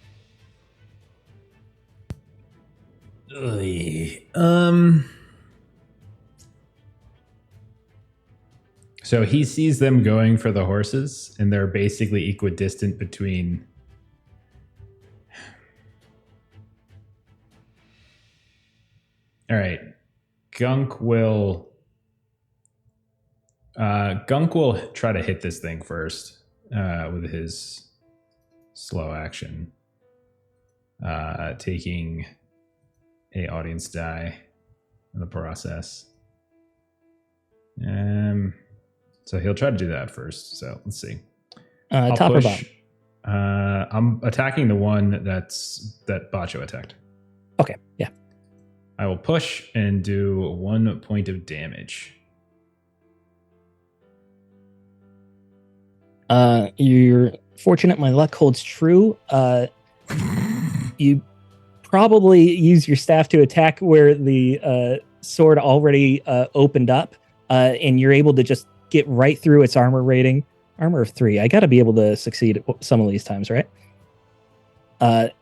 So he sees them going for the horses, and they're basically equidistant between. All right, Gunk will try to hit this thing first with his slow action, taking a audience die in the process. So he'll try to do that first. So let's see. Top or bottom? I'm attacking the one that Bacho attacked. Okay, yeah. I will push and do 1 point of damage. You're fortunate my luck holds true. You probably use your staff to attack where the sword already opened up, and you're able to just get right through its armor rating. Armor of 3. I got to be able to succeed some of these times, right? A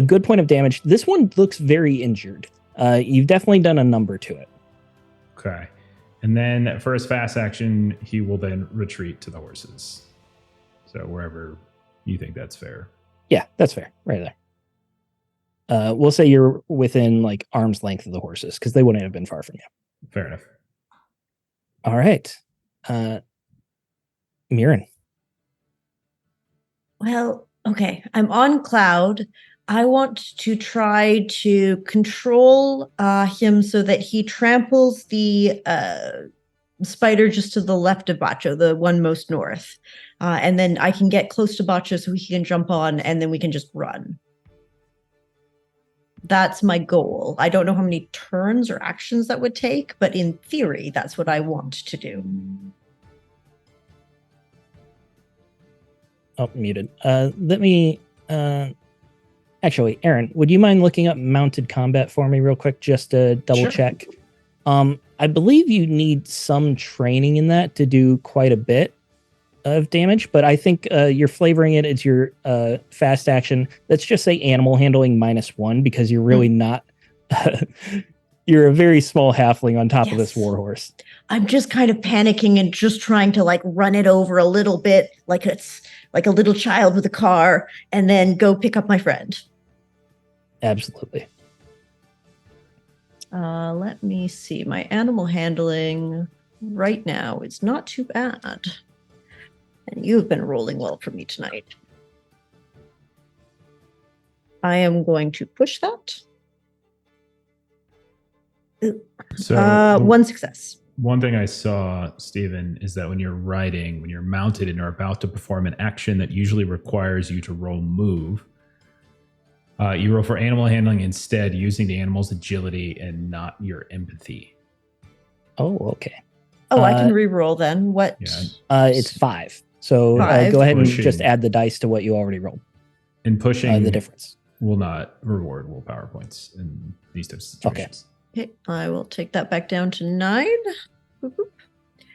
good point of damage. This one looks very injured. You've definitely done a number to it. Okay. And then for his fast action, he will then retreat to the horses. So wherever you think that's fair. Yeah, that's fair. Right there. We'll say you're within like arm's length of the horses because they wouldn't have been far from you. Fair enough. All right. Mirren. Well, okay. I'm on Cloud. I want to try to control him so that he tramples the spider just to the left of Bacho, the one most north. And then I can get close to Bacho so he can jump on, and then we can just run. That's my goal. I don't know how many turns or actions that would take, but in theory, that's what I want to do. Oh, muted. Let me... Actually, Aaron, would you mind looking up mounted combat for me real quick, just to double check? I believe you need some training in that to do quite a bit of damage, but I think you're flavoring it as your fast action. Let's just say animal handling -1 because you're really not... you're a very small halfling on top of this warhorse. I'm just kind of panicking and just trying to like run it over a little bit, like it's like a little child with a car, and then go pick up my friend. Absolutely. Let me see. My animal handling right now is not too bad. And you've been rolling well for me tonight. I am going to push that. So 1 success. One thing I saw, Stephen, is that when you're riding, when you're mounted and are about to perform an action that usually requires you to roll move, you roll for animal handling instead, using the animal's agility and not your empathy. Oh, okay. Oh, I can re-roll then. What? Yeah. It's 5. So 5. Go ahead and Pushing. just add the dice to what you already rolled. And pushing The difference. will not reward willpower points in these types of situations. Okay, I will take that back down to 9. Boop, boop.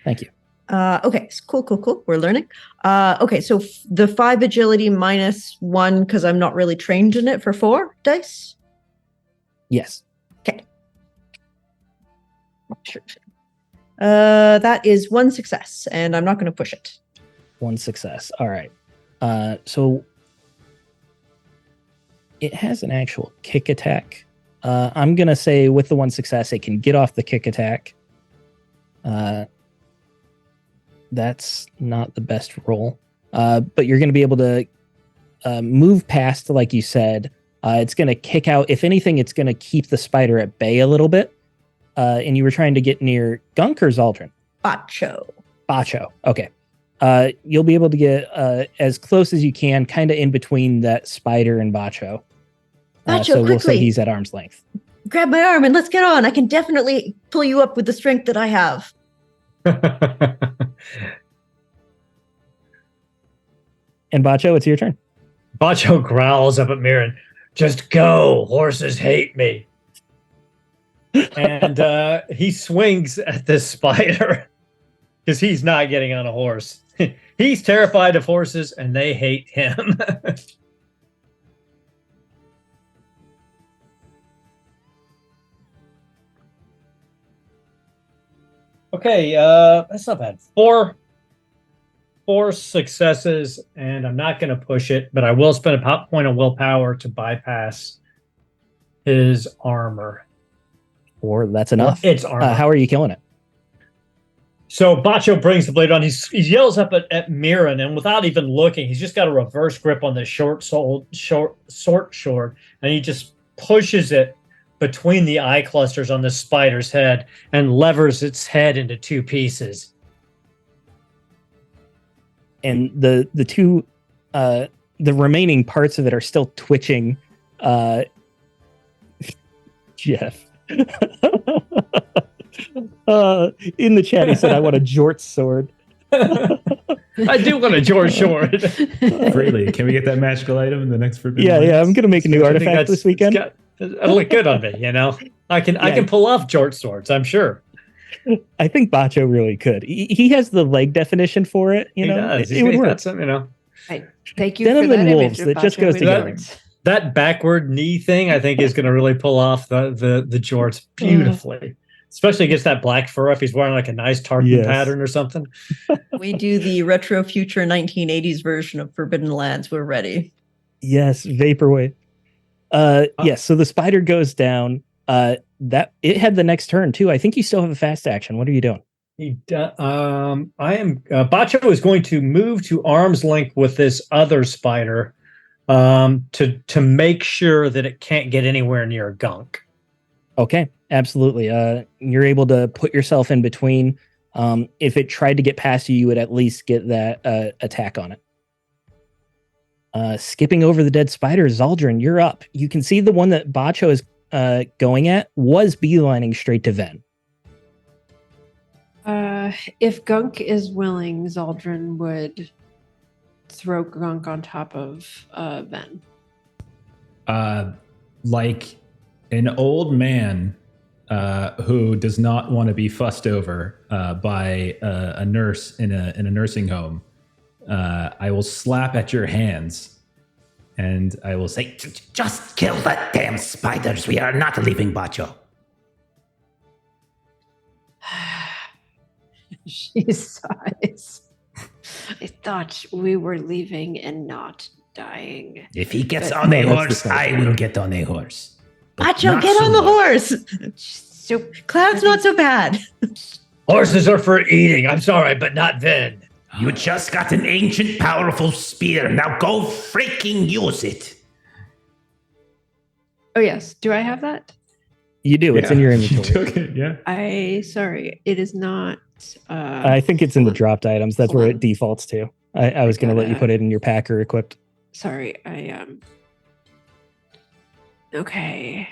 Thank you. Okay, cool. We're learning. Okay, so the 5 agility -1 because I'm not really trained in it for 4 dice. Yes. Okay. Sure. That is 1 success, and I'm not going to push it. 1 success. All right. So it has an actual kick attack. I'm going to say with the 1 success, it can get off the kick attack. That's not the best roll. But you're going to be able to move past, like you said. It's going to kick out. If anything, it's going to keep the spider at bay a little bit. And you were trying to get near Gunk or Zaldrin? Bacho. Bacho. Okay. you'll be able to get as close as you can, kind of in between that spider and Bacho. Bacho, So we'll say quickly. he's at arm's length. Grab my arm and let's get on. I can definitely pull you up with the strength that I have. And Bacho, it's your turn. Bacho growls up at Mirren. Just go. Horses hate me. And he swings at this spider because he's not getting on a horse. He's terrified of horses and they hate him. Okay, that's not bad. Four successes, and I'm not going to push it, but I will spend a point of willpower to bypass his armor. Or that's enough. It's armor. How are you killing it? So Bacho brings the blade on. He yells up at Mirren, and without even looking, he's just got a reverse grip on the short sword, and he just pushes it between the eye clusters on the spider's head and levers its head into two pieces. And the two the remaining parts of it are still twitching. Jeff. In the chat, he said, "I want a Jort sword." I do want a George sword. Freely. Can we get that magical item in the next Forbidden Yeah, Lands? I'm gonna make a new artifact this weekend. It'll look good on me, you know. I can pull off Jort swords, I'm sure. I think Bacho really could. He has the leg definition for it. You know, does. it would He's work. got some, you know. Thank you Denim for that and image wolves, of that just Bacho goes with together. words. That backward knee thing, I think, is going to really pull off the jorts beautifully. Especially against that black fur if he's wearing like a nice tartan pattern or something. We do the retro future 1980s version of Forbidden Lands. We're ready. Yes, vaporwave. Yes. So the spider goes down. That it had the next turn too. I think you still have a fast action. What are you doing? Bacho is going to move to arm's length with this other spider to make sure that it can't get anywhere near Gunk. Okay, absolutely. You're able to put yourself in between. If it tried to get past you, you would at least get that attack on it. Skipping over the dead spider, Zaldrin, you're up. You can see the one that Bacho is going at was beelining straight to Ven. If Gunk is willing, Zaldrin would throw Gunk on top of Ven. Like an old man who does not want to be fussed over by a nurse in a nursing home. I will slap at your hands, and I will say, Just kill the damn spiders. We are not leaving Bacho. She sighs. I thought we were leaving and not dying. If he gets on a horse, I will get on a horse. But Bacho, not get on the sooner. horse. So Cloud's not so bad. Horses are for eating. I'm sorry, but not Ven. You just got an ancient, powerful spear. Now go freaking use it. oh yes, do I have that? You do. It's in your inventory. You took it, yeah. Sorry, it is not. I think it's in the dropped items. That's Hold where on. it defaults to. I was going to let you put it in your packer equipped. Sorry, Okay.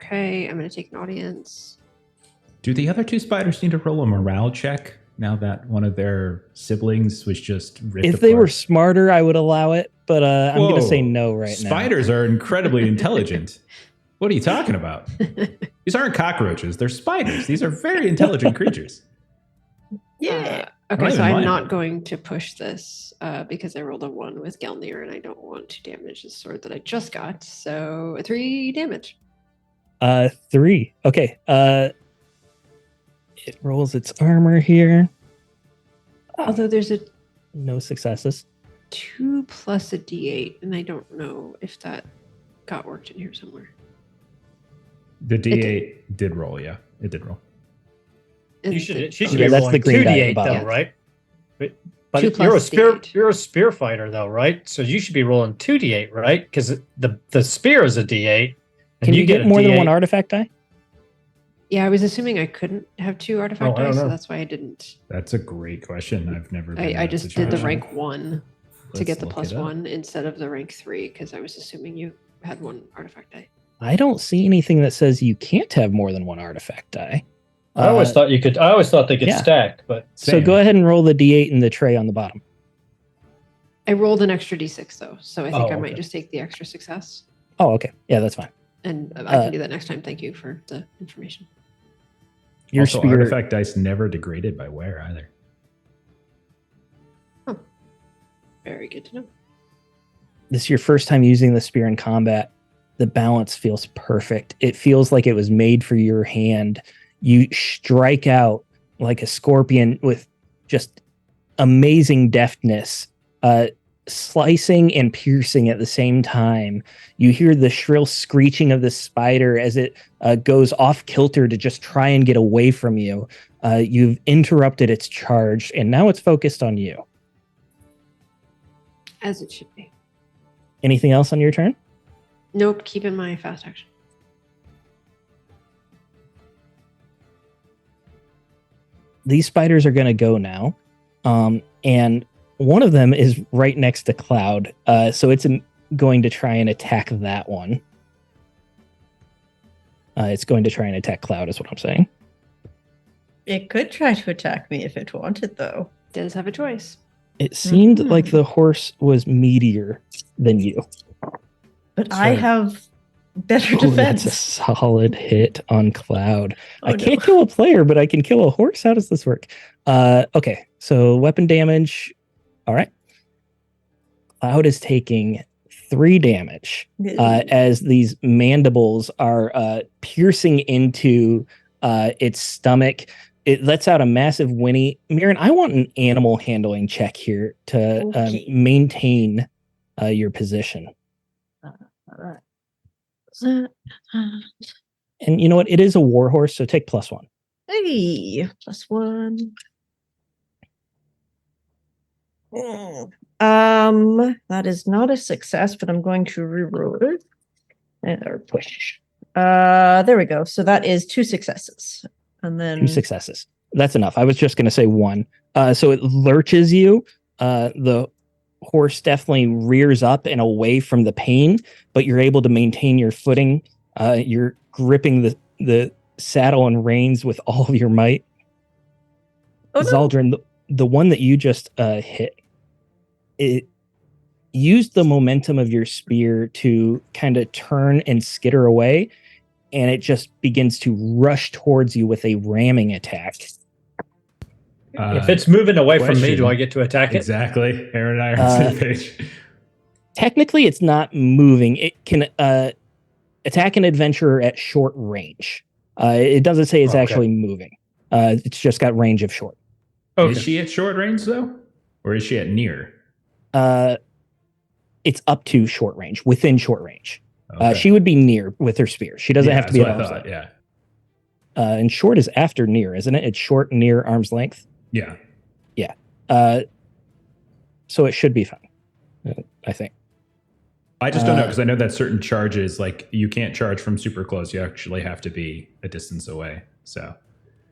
Okay, I'm gonna take an audience. Do the other two spiders need to roll a morale check now that one of their siblings was just ripped If they were apart? smarter, I would allow it, but I'm going to say Whoa. no right now. Spiders are incredibly intelligent. What are you talking about? These aren't cockroaches. They're spiders. These are very intelligent creatures. Yeah. Okay, Not so even I'm mine. not going to push this because I rolled a 1 with Gelnir and I don't want to damage the sword that I just got. So 3 damage. 3. Okay. It rolls its armor here. Although there's a No successes. 2 plus a d8, and I don't know if that got worked in here somewhere. The D8 did roll, yeah. It did roll. And She the- should Yeah, be that's rolling the green die at the 2d8 bottom. though, right? But 2 you're a plus spear. D8. You're a spear fighter though, right? So you should be rolling 2d8, right? Because the spear is a d8. And Can you get a more than D8. one artifact die? Yeah, I was assuming I couldn't have 2 artifact I don't dice, so know. that's why I didn't. That's a great question. I've never been in I that just did the situation. rank 1 to Let's get the look plus it up. 1 instead of the rank 3 because I was assuming you had 1 artifact die. I don't see anything that says you can't have more than 1 artifact die. I always thought you could. I always thought they could yeah. stack, but So Same. go ahead and roll the d8 in the tray on the bottom. I rolled an extra d6 though, so I think Oh, I might okay. just take the extra success. Oh, okay. Yeah, that's fine. And I can do that next time. Thank you for the information. Your Also, spear, artifact dice never degraded by wear either. Very good to know. this is your first time using the spear in combat. The balance feels perfect. It feels like it was made for your hand. You strike out like a scorpion with just amazing deftness, slicing and piercing at the same time. You hear the shrill screeching of the spider as it goes off kilter to just try and get away from you. You've interrupted its charge, and now it's focused on you. As it should be. Anything else on your turn? Nope, keep in my fast action. These spiders are going to go now. And one of them is right next to Cloud. So it's going to try and attack that one. It's going to try and attack Cloud, is what I'm saying. It could try to attack me if it wanted, though. Does have a choice. It seemed like the horse was meatier than you. But I have better Ooh, that's defense. a solid hit on Cloud. Oh, I can't kill a player, but I can kill a horse. How does this work? Okay, so weapon damage. All right. Cloud is taking 3 damage as these mandibles are piercing into its stomach. It lets out a massive whinny. Mirren, I want an animal handling check here to Okay. maintain your position. All right. And you know what? It is a war horse, so take +1. Hey, +1. That is not a success, but I'm going to reroll it. Or push. There we go. So that is 2 successes. And then 2 successes. That's enough. I was just going to say 1. So it lurches you. The horse definitely rears up and away from the pain, but you're able to maintain your footing. You're gripping the saddle and reins with all of your might. Oh, no. Zaldrin, the one that you just hit, it used the momentum of your spear to kind of turn and skitter away, and it just begins to rush towards you with a ramming attack. If it's moving away from me, question. do I get to attack it? Exactly. Aaron and I are on the same page. Technically, it's not moving. It can attack an adventurer at short range. It doesn't say it's Okay. actually moving. It's just got range of short. Okay. Is she at short range, though? Or is she at near? It's up to short range, within short range. Okay. She would be near with her spear. She doesn't have to be at that's arm's what I length. thought, yeah. And short is after near, isn't it? It's short, near, arm's length. Yeah. So it should be fine, I think. I just don't know, because I know that certain charges, like you can't charge from super close. You actually have to be a distance away. So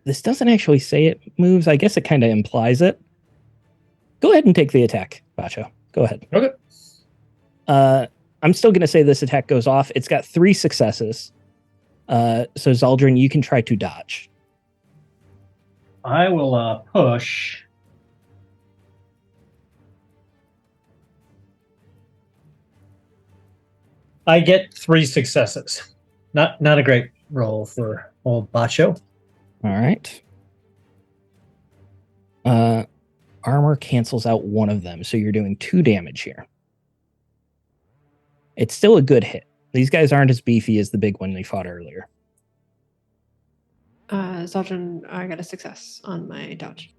This doesn't actually say it moves. I guess it kind of implies it. Go ahead and take the attack, Bacho. Go ahead. Okay. I'm still going to say this attack goes off. It's got 3 successes. So Zaldrin, you can try to dodge. I will push. I get 3 successes. Not a great roll for old Bacho. All right. Armor cancels out one of them, so you're doing 2 damage here. It's still a good hit. These guys aren't as beefy as the big one they fought earlier. Zaldrin, I got a success on my dodge.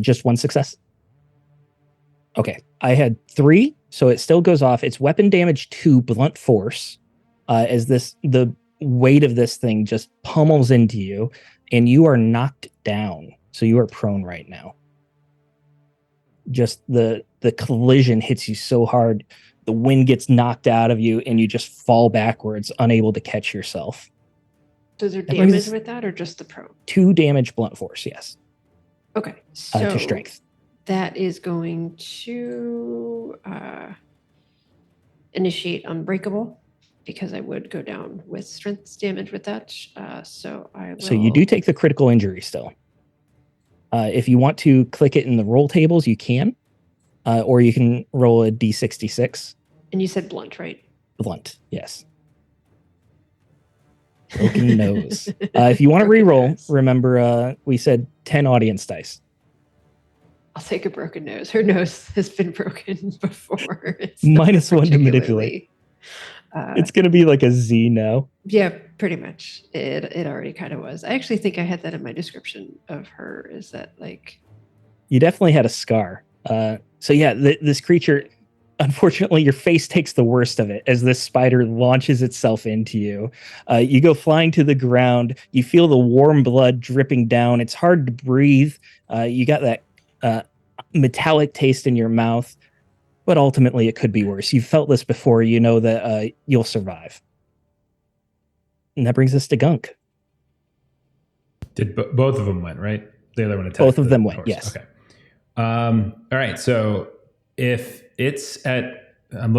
Just 1 success? Okay. I had 3, so it still goes off. It's weapon damage 2, blunt force, as the weight of this thing just pummels into you, and you are knocked down. So you are prone right now. Just the collision hits you so hard, the wind gets knocked out of you, and you just fall backwards, unable to catch yourself. Does there That brings damage us- with that or just the prone? 2 damage blunt force, yes, Okay. So to strength. that is going to initiate Unbreakable because I would go down with strength damage with that. So I will. So you do take the critical injury still. If you want to click it in the roll tables, you can, or you can roll a d66 And you said blunt, right? blunt. Yes. Broken nose. If you want to re-roll, nose. remember we said 10 audience dice. I'll take a broken nose. Her nose has been broken before. It's -1 to particularly, manipulate. It's going to be like a Z now. Yeah, pretty much. It already kind of was. I actually think I had that in my description of her. Is that like? You definitely had a scar. So yeah, this creature, unfortunately, your face takes the worst of it as this spider launches itself into you. You go flying to the ground. You feel the warm blood dripping down. It's hard to breathe. You got that metallic taste in your mouth, but ultimately it could be worse. You've felt this before. You know that you'll survive. And that brings us to Gunk. Did both of them win, right? The other one attacked. Both of them went, horse. yes. Okay. All right. So if it's at, I'm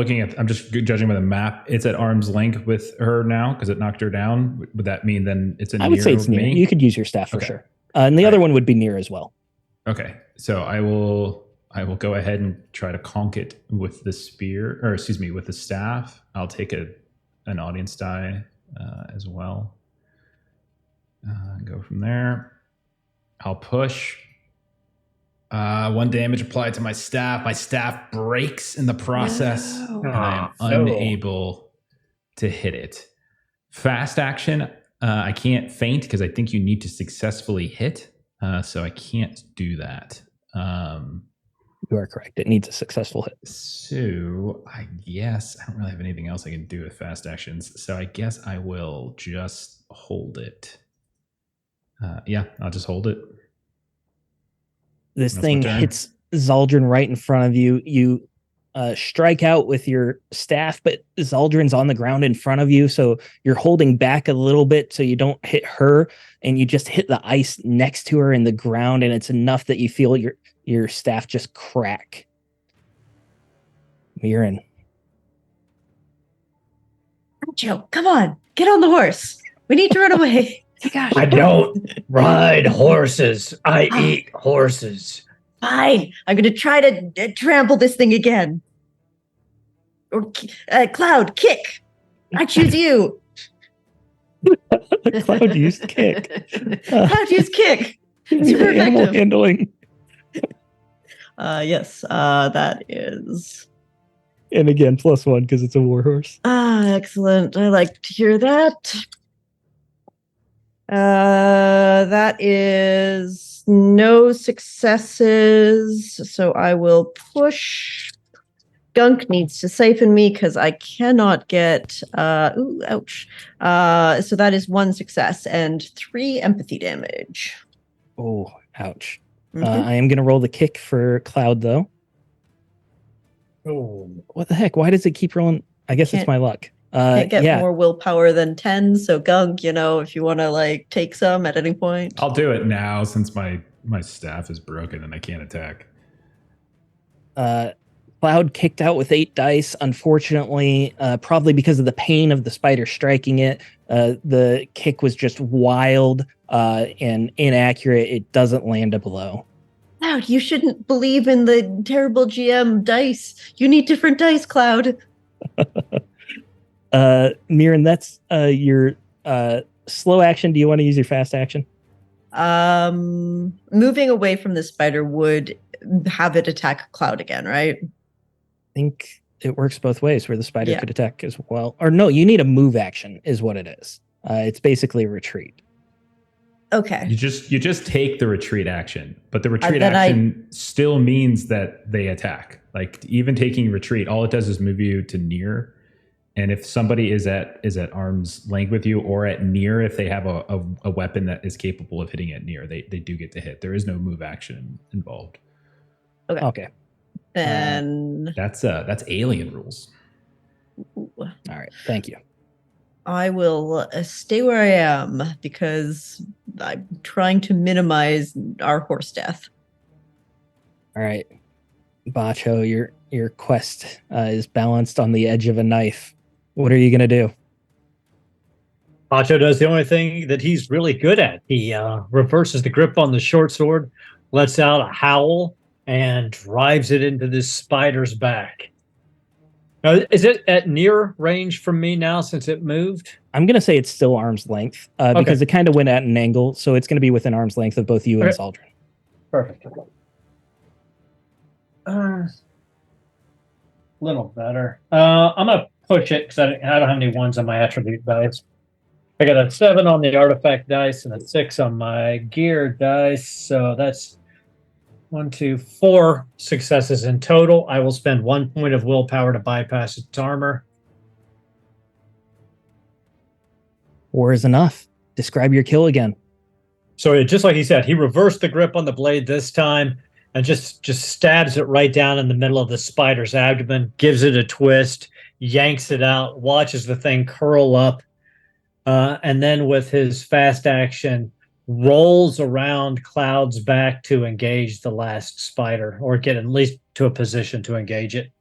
just judging by the map. It's at arm's length with her now because it knocked her down. Would that mean then it's a I would say it's near. me? You could use your staff for Okay. sure. And the other one would be near as well. Okay. So I will go ahead and try to conk it with the spear, or excuse me, with the staff. I'll take an audience die as well. Go from there. I'll push. 1 damage applied to my staff. My staff breaks in the process. No. And I am unable to hit it. Fast action. I can't feint because I think you need to successfully hit. So I can't do that. You are correct. It needs a successful hit. So I guess I don't really have anything else I can do with fast actions. So I guess I will just hold it. Yeah, I'll just hold it. This That's my thing turn. hits Zaldrin right in front of you. You strike out with your staff, but Zaldrin's on the ground in front of you, so you're holding back a little bit so you don't hit her, and you just hit the ice next to her in the ground, and it's enough that you feel your staff just crack. Mirren. Joe, come on, get on the horse. We need to run away. Gosh, I don't ride horses. I eat horses. Fine, I'm going to try to trample this thing again. Or Cloud, kick. I choose you. Cloud used kick. Cloud, use kick. Super Animal effective. handling. Yes, that is. And again, +1 because it's a warhorse. Excellent. I like to hear that. That is no successes. So I will push. Gunk needs to siphon me because I cannot get ooh, ouch. So that is 1 success and 3 empathy damage. Oh, ouch. Mhm. I am going to roll the kick for Cloud, though. Oh, What the heck? Why does it keep rolling? I guess it's Can't- my luck. Can't get yeah. more willpower than 10. So Gunk, if you want to like take some at any point. I'll do it now since my staff is broken and I can't attack. Cloud kicked out with 8 dice. Unfortunately, probably because of the pain of the spider striking it, the kick was just wild and inaccurate. It doesn't land a blow. Cloud, you shouldn't believe in the terrible GM dice. You need different dice, Cloud. Mirren, that's your slow action. Do you want to use your fast action? Moving away from the spider would have it attack Cloud again, right? I think it works both ways where the spider Yeah. could attack as well. Or no, you need a move action is what it is. It's basically a retreat. Okay. You just take the retreat action, but the retreat then action still means that they attack. Like even taking retreat, all it does is move you to near. And if somebody is at arm's length with you or at near, if they have a weapon that is capable of hitting at near, they do get to hit. There is no move action involved. Okay. Then That's alien rules. ooh. All right. Thank you. I will stay where I am because I'm trying to minimize our horse death. All right, Bacho, your quest is balanced on the edge of a knife. What are you gonna do? Pacho does the only thing that he's really good at. He reverses the grip on the short sword, lets out a howl, and drives it into this spider's back. Now, is it at near range from me now since it moved? I'm gonna say it's still arm's length because it kind of went at an angle, so it's gonna be within arm's length of both you and Zaldrin. Perfect. Little better. I'm gonna push it because I don't have any ones on my attribute dice. I got a 7 on the artifact dice and a 6 on my gear dice, so that's 1, 2, 4 successes in total. I will spend 1 point of willpower to bypass its armor. 4 is enough. Describe your kill again. So just like he said, he reversed the grip on the blade this time and just stabs it right down in the middle of the spider's abdomen, gives it a twist, yanks it out, watches the thing curl up, and then with his fast action, rolls around Cloud's back to engage the last spider, or get at least to a position to engage it.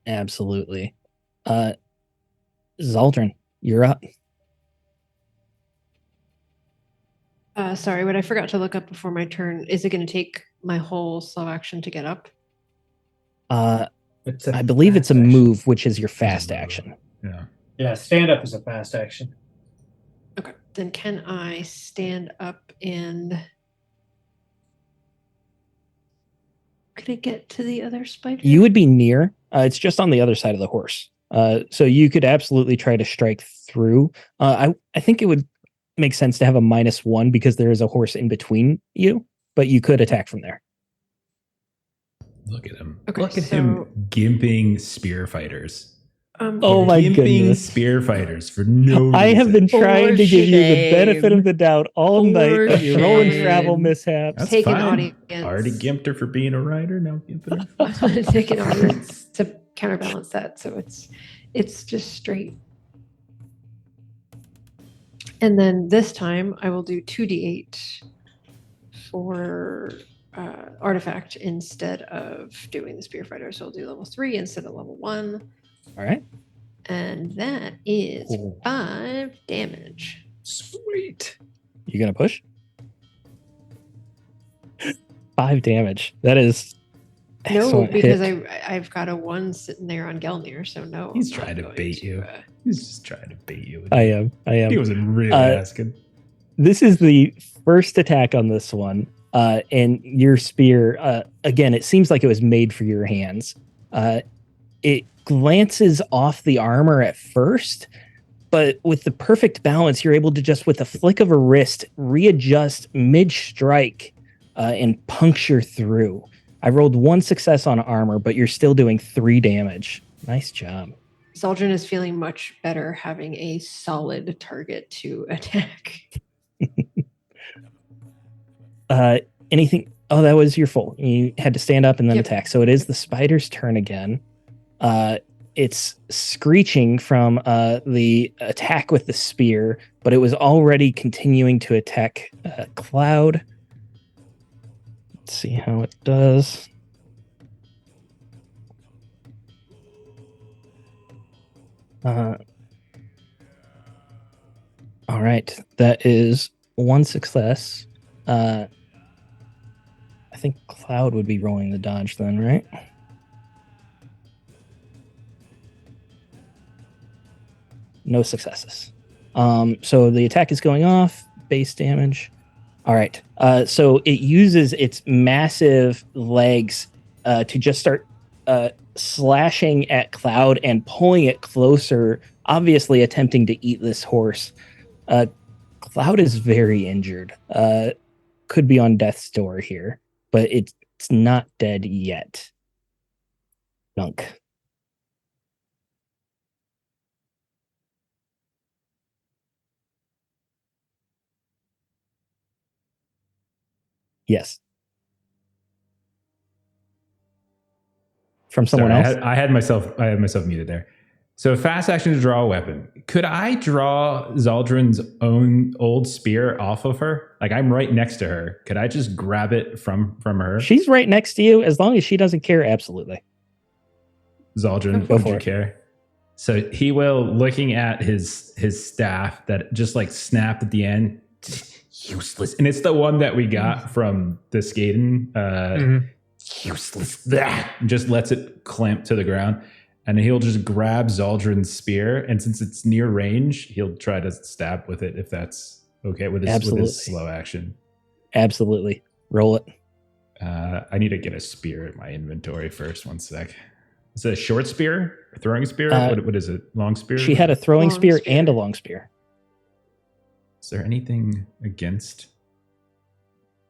Absolutely. Zaldrin, you're up. Sorry, what I forgot to look up before my turn. Is it going to take my whole slow action to get up? I believe it's a move, which is your fast action. Yeah. Yeah, stand up is a fast action. Okay, then can I stand up and could I get to the other spider? You would be near. It's just on the other side of the horse. So you could absolutely try to strike through. I think it would make sense to have a -1 because there is a horse in between you, but you could attack from there. Look at him. Okay, Look at him gimping spear fighters. Oh my gimping goodness. spear fighters for no reason. I have been trying to give you the shame. benefit of the doubt all For night, but you're rolling shame. travel mishaps. That's Take an fine. audience. Already gimped her for being a rider. Now gimping her. Take an audience to counterbalance that, so it's just straight. And then this time I will do 2d8 for artifact instead of doing the spear fighter. So I'll do level 3 instead of level 1. All right. And that is Ooh. 5 damage. Sweet. You gonna push? 5 damage. That is No, excellent because hit. I've got a 1 sitting there on Gelnir, so no. He's I'm trying to not bait going you. to, He's just trying to bait you. I am. He wasn't really asking. This is the first attack on this one. And your spear, again, it seems like it was made for your hands. It glances off the armor at first, but with the perfect balance, you're able to just, with a flick of a wrist, readjust mid-strike and puncture through. I rolled 1 success on armor, but you're still doing 3 damage. Nice job. Zaldrin is feeling much better having a solid target to attack. Anything? Oh, that was your full. You had to stand up and then Yep. attack. So it is the spider's turn again. It's screeching from the attack with the spear, but it was already continuing to attack Cloud. Let's see how it does. All right, that is 1 success. I think Cloud would be rolling the dodge then, right? No successes. So the attack is going off, base damage. All right. So it uses its massive legs to just start slashing at Cloud and pulling it closer, obviously attempting to eat this horse. Cloud is very injured. Could be on death's door here, but it's not dead yet. Dunk. Yes. From someone Sorry, else? I had myself muted there. So fast action to draw a weapon. Could I draw Zaldrin's own old spear off of her? Like I'm right next to her. Could I just grab it from her? She's right next to you. As long as she doesn't care, absolutely. Zaldrin, Go would for you it. care? So he will, looking at his staff that just like snapped at the end. Useless. And it's the one that we got from the Skaden. Useless. Just lets it clamp to the ground. And he'll just grab Zaldrin's spear. And since it's near range, he'll try to stab with it if that's okay with his slow action. Absolutely. Roll it. I need to get a spear in my inventory first. One sec. Is it a short spear? A throwing spear? What is it? Long spear? She had a throwing spear and a long spear. Is there anything against?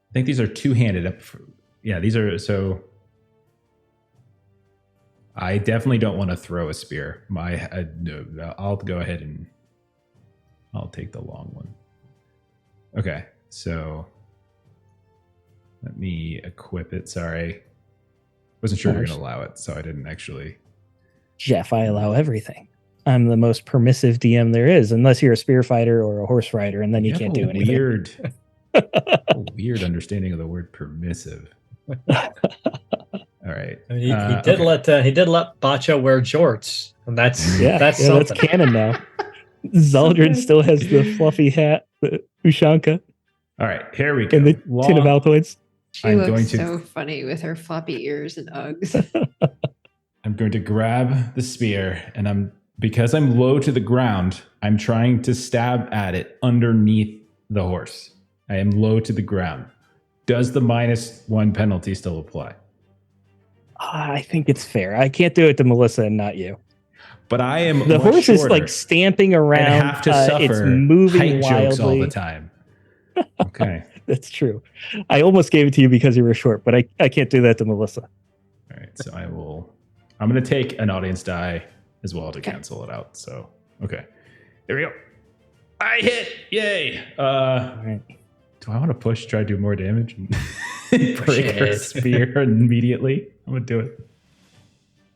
I think these are two-handed. Yeah, these are so. I definitely don't want to throw a spear. No, I'll go ahead and I'll take the long one. Okay, so let me equip it. Sorry, wasn't sure you were going to allow it, so I didn't actually. Jeff, I allow everything. I'm the most permissive DM there is, unless you're a spear fighter or a horse rider, and then you can't do anything. Weird understanding of the word permissive. All right. I mean, he did let Bacho wear jorts, and that's something. That's canon now. Zaldrin still has the fluffy hat, the Ushanka, All right, here we go. and the tin of Altoids. She looks so funny with her floppy ears and Uggs. I'm going to grab the spear, and because I'm low to the ground, I'm trying to stab at it underneath the horse. I am low to the ground. Does the -1 penalty still apply? I think it's fair. I can't do it to Melissa and not you. But I am the horse is like stamping around. And have to suffer it's moving height wildly jokes all the time. Okay. That's true. I almost gave it to you because you were short, but I can't do that to Melissa. All right. So I'm going to take an audience die as well to cancel it out. So, okay. There we go. I hit. Yay. All right. Do I want to try to do more damage and break her spear immediately? I'm going to do it.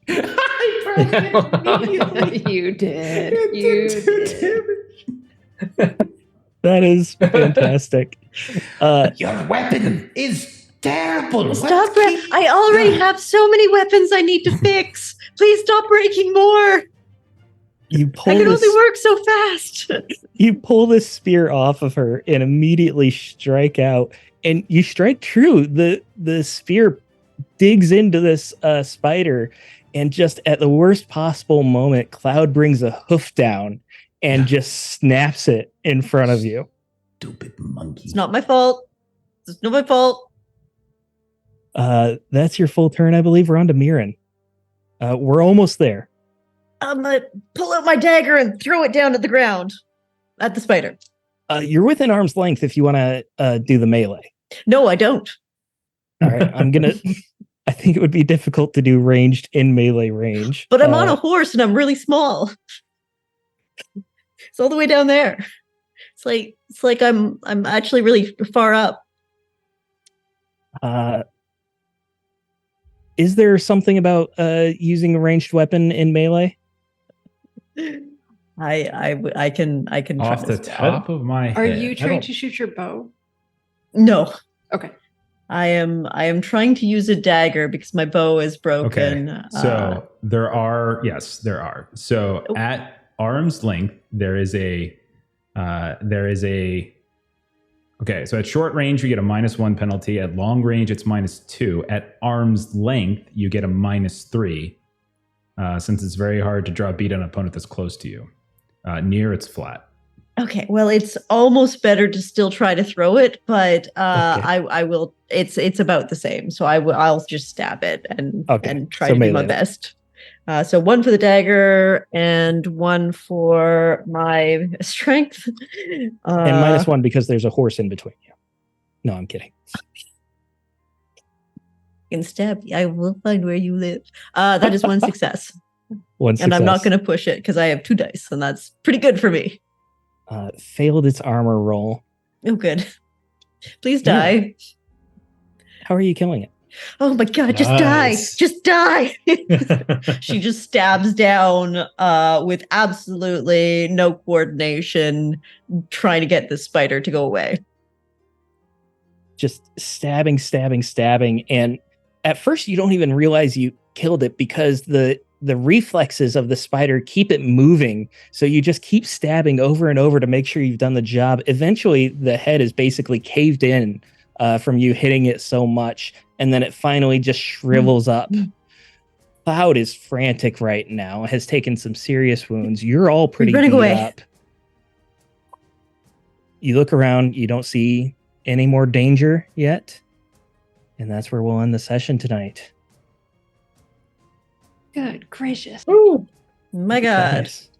I broke it immediately. You did. You did. That is fantastic. Your weapon is terrible. Stop! I already have so many weapons I need to fix. Please stop breaking more. You pull I can only work so fast. You pull this spear off of her and immediately strike out, and you strike true. The spear digs into this spider, and just at the worst possible moment, Cloud brings a hoof down and just snaps it in front of you. Stupid monkey. It's not my fault. It's not my fault. That's your full turn, I believe. We're on to Mirren. We're almost there. I'm gonna pull out my dagger and throw it down to the ground at the spider. You're within arm's length if you want to do the melee. No, I don't. All right, I think it would be difficult to do ranged in melee range. But I'm on a horse and I'm really small. It's all the way down there. It's like I'm actually really far up. Is there something about using a ranged weapon in melee? I can Off the top of my head. Are you trying to shoot your bow? No. Okay. I am trying to use a dagger because my bow is broken. Okay. So there are. So at arm's length, there is a. Okay, so at short range, you get a -1 penalty. At long range, it's -2. At arm's length, you get a -3. Since it's very hard to draw a beat on an opponent that's close to you. Near, it's flat. Okay, well, it's almost better to still try to throw it, but Okay. I will. It's about the same, so I'll just stab it and try to do my best. So 1 for the dagger and 1 for my strength. And -1 because there's a horse in between you. No, I'm kidding. Can stab. I will find where you live. That is 1 success. And I'm not going to push it because I have 2 dice, and that's pretty good for me. Failed its armor roll. Oh, good. Please die. How are you killing it? Oh my god, Nice. just die. She just stabs down with absolutely no coordination, trying to get the spider to go away. Just stabbing. And at first you don't even realize you killed it because the reflexes of the spider keep it moving. So you just keep stabbing over and over to make sure you've done the job. Eventually the head is basically caved in from you hitting it so much. And then it finally just shrivels up. Cloud is frantic right now, has taken some serious wounds. You're all pretty running beat away. up. You look around, you don't see any more danger yet. And that's where we'll end the session tonight. Good gracious. Ooh. My god. Nice.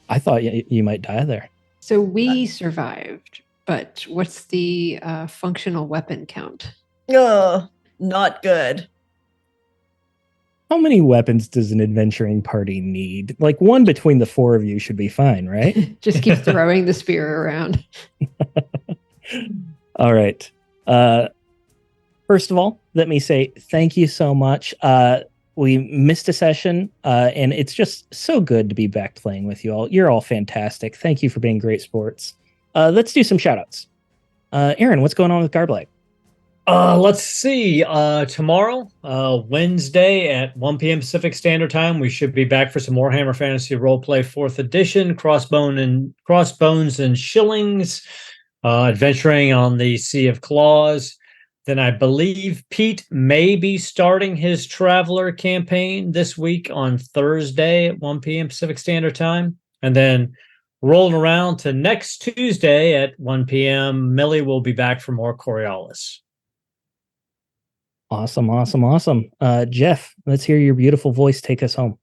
I thought you might die there. So we survived, but what's the functional weapon count? Oh, not good. How many weapons does an adventuring party need? Like one between the four of you should be fine, right? Just keep throwing the spear around. All right. First of all, let me say thank you so much. We missed a session, and it's just so good to be back playing with you all. You're all fantastic. Thank you for being great sports. Let's do some shout outs. Aaron, what's going on with Garblight? Let's see. Tomorrow, Wednesday at 1 p.m. Pacific Standard Time, we should be back for some Warhammer Fantasy Roleplay 4th Edition, Crossbones and Shillings, adventuring on the Sea of Claws. Then I believe Pete may be starting his Traveler campaign this week on Thursday at 1 p.m. Pacific Standard Time. And then rolling around to next Tuesday at 1 p.m., Millie will be back for more Coriolis. Awesome. Jeff, let's hear your beautiful voice take us home.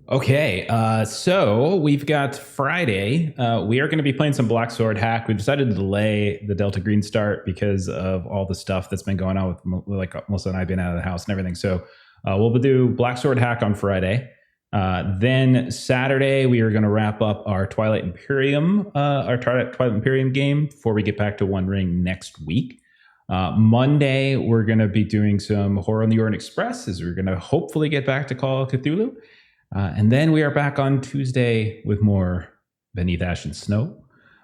Okay, so we've got Friday. We are going to be playing some Black Sword Hack. We decided to delay the Delta Green start because of all the stuff that's been going on with like Melissa and I being out of the house and everything. So we'll do Black Sword Hack on Friday. Then Saturday we are going to wrap up our Twilight Imperium game before we get back to One Ring next week. Monday we're going to be doing some Horror on the Orient Express as we're going to hopefully get back to Call of Cthulhu. And then we are back on Tuesday with more Beneath Ash and Snow.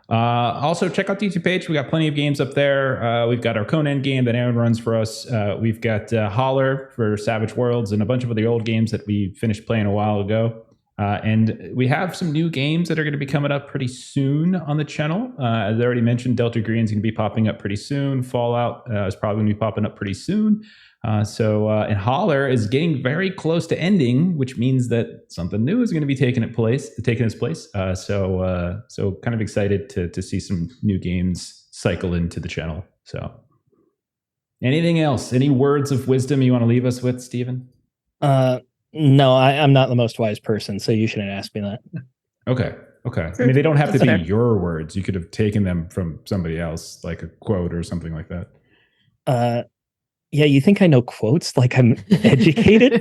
Also, check out the YouTube page. We got plenty of games up there. We've got our Conan game that Aaron runs for us. We've got Holler for Savage Worlds and a bunch of other old games that we finished playing a while ago. And we have some new games that are going to be coming up pretty soon on the channel. As I already mentioned, Delta Green is going to be popping up pretty soon. Fallout is probably going to be popping up pretty soon. And Holler is getting very close to ending, which means that something new is going to be taking its place. So kind of excited to see some new games cycle into the channel. So anything else? Any words of wisdom you want to leave us with, Stephen? No, I'm not the most wise person, so you shouldn't ask me that. Okay. I mean, they don't have to be That's fair. your words. You could have taken them from somebody else, like a quote or something like that. Yeah, you think I know quotes like I'm educated?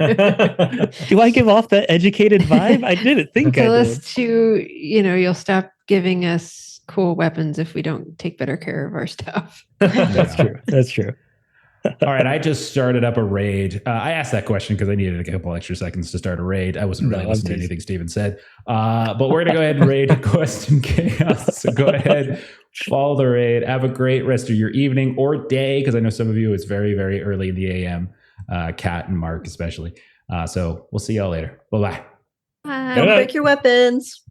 Do I give off that educated vibe? I didn't think Tell I did. us to, you'll stop giving us cool weapons if we don't take better care of our stuff. That's true. All right, I just started up a raid. I asked that question because I needed a couple extra seconds to start a raid. I wasn't really listening to anything Steven said. But we're going to go ahead and raid Quest and Chaos. So go ahead, follow the raid. Have a great rest of your evening or day, because I know some of you it's very, very early in the AM. Kat and Mark especially. So we'll see y'all later. Bye-bye. Bye. Don't break your weapons.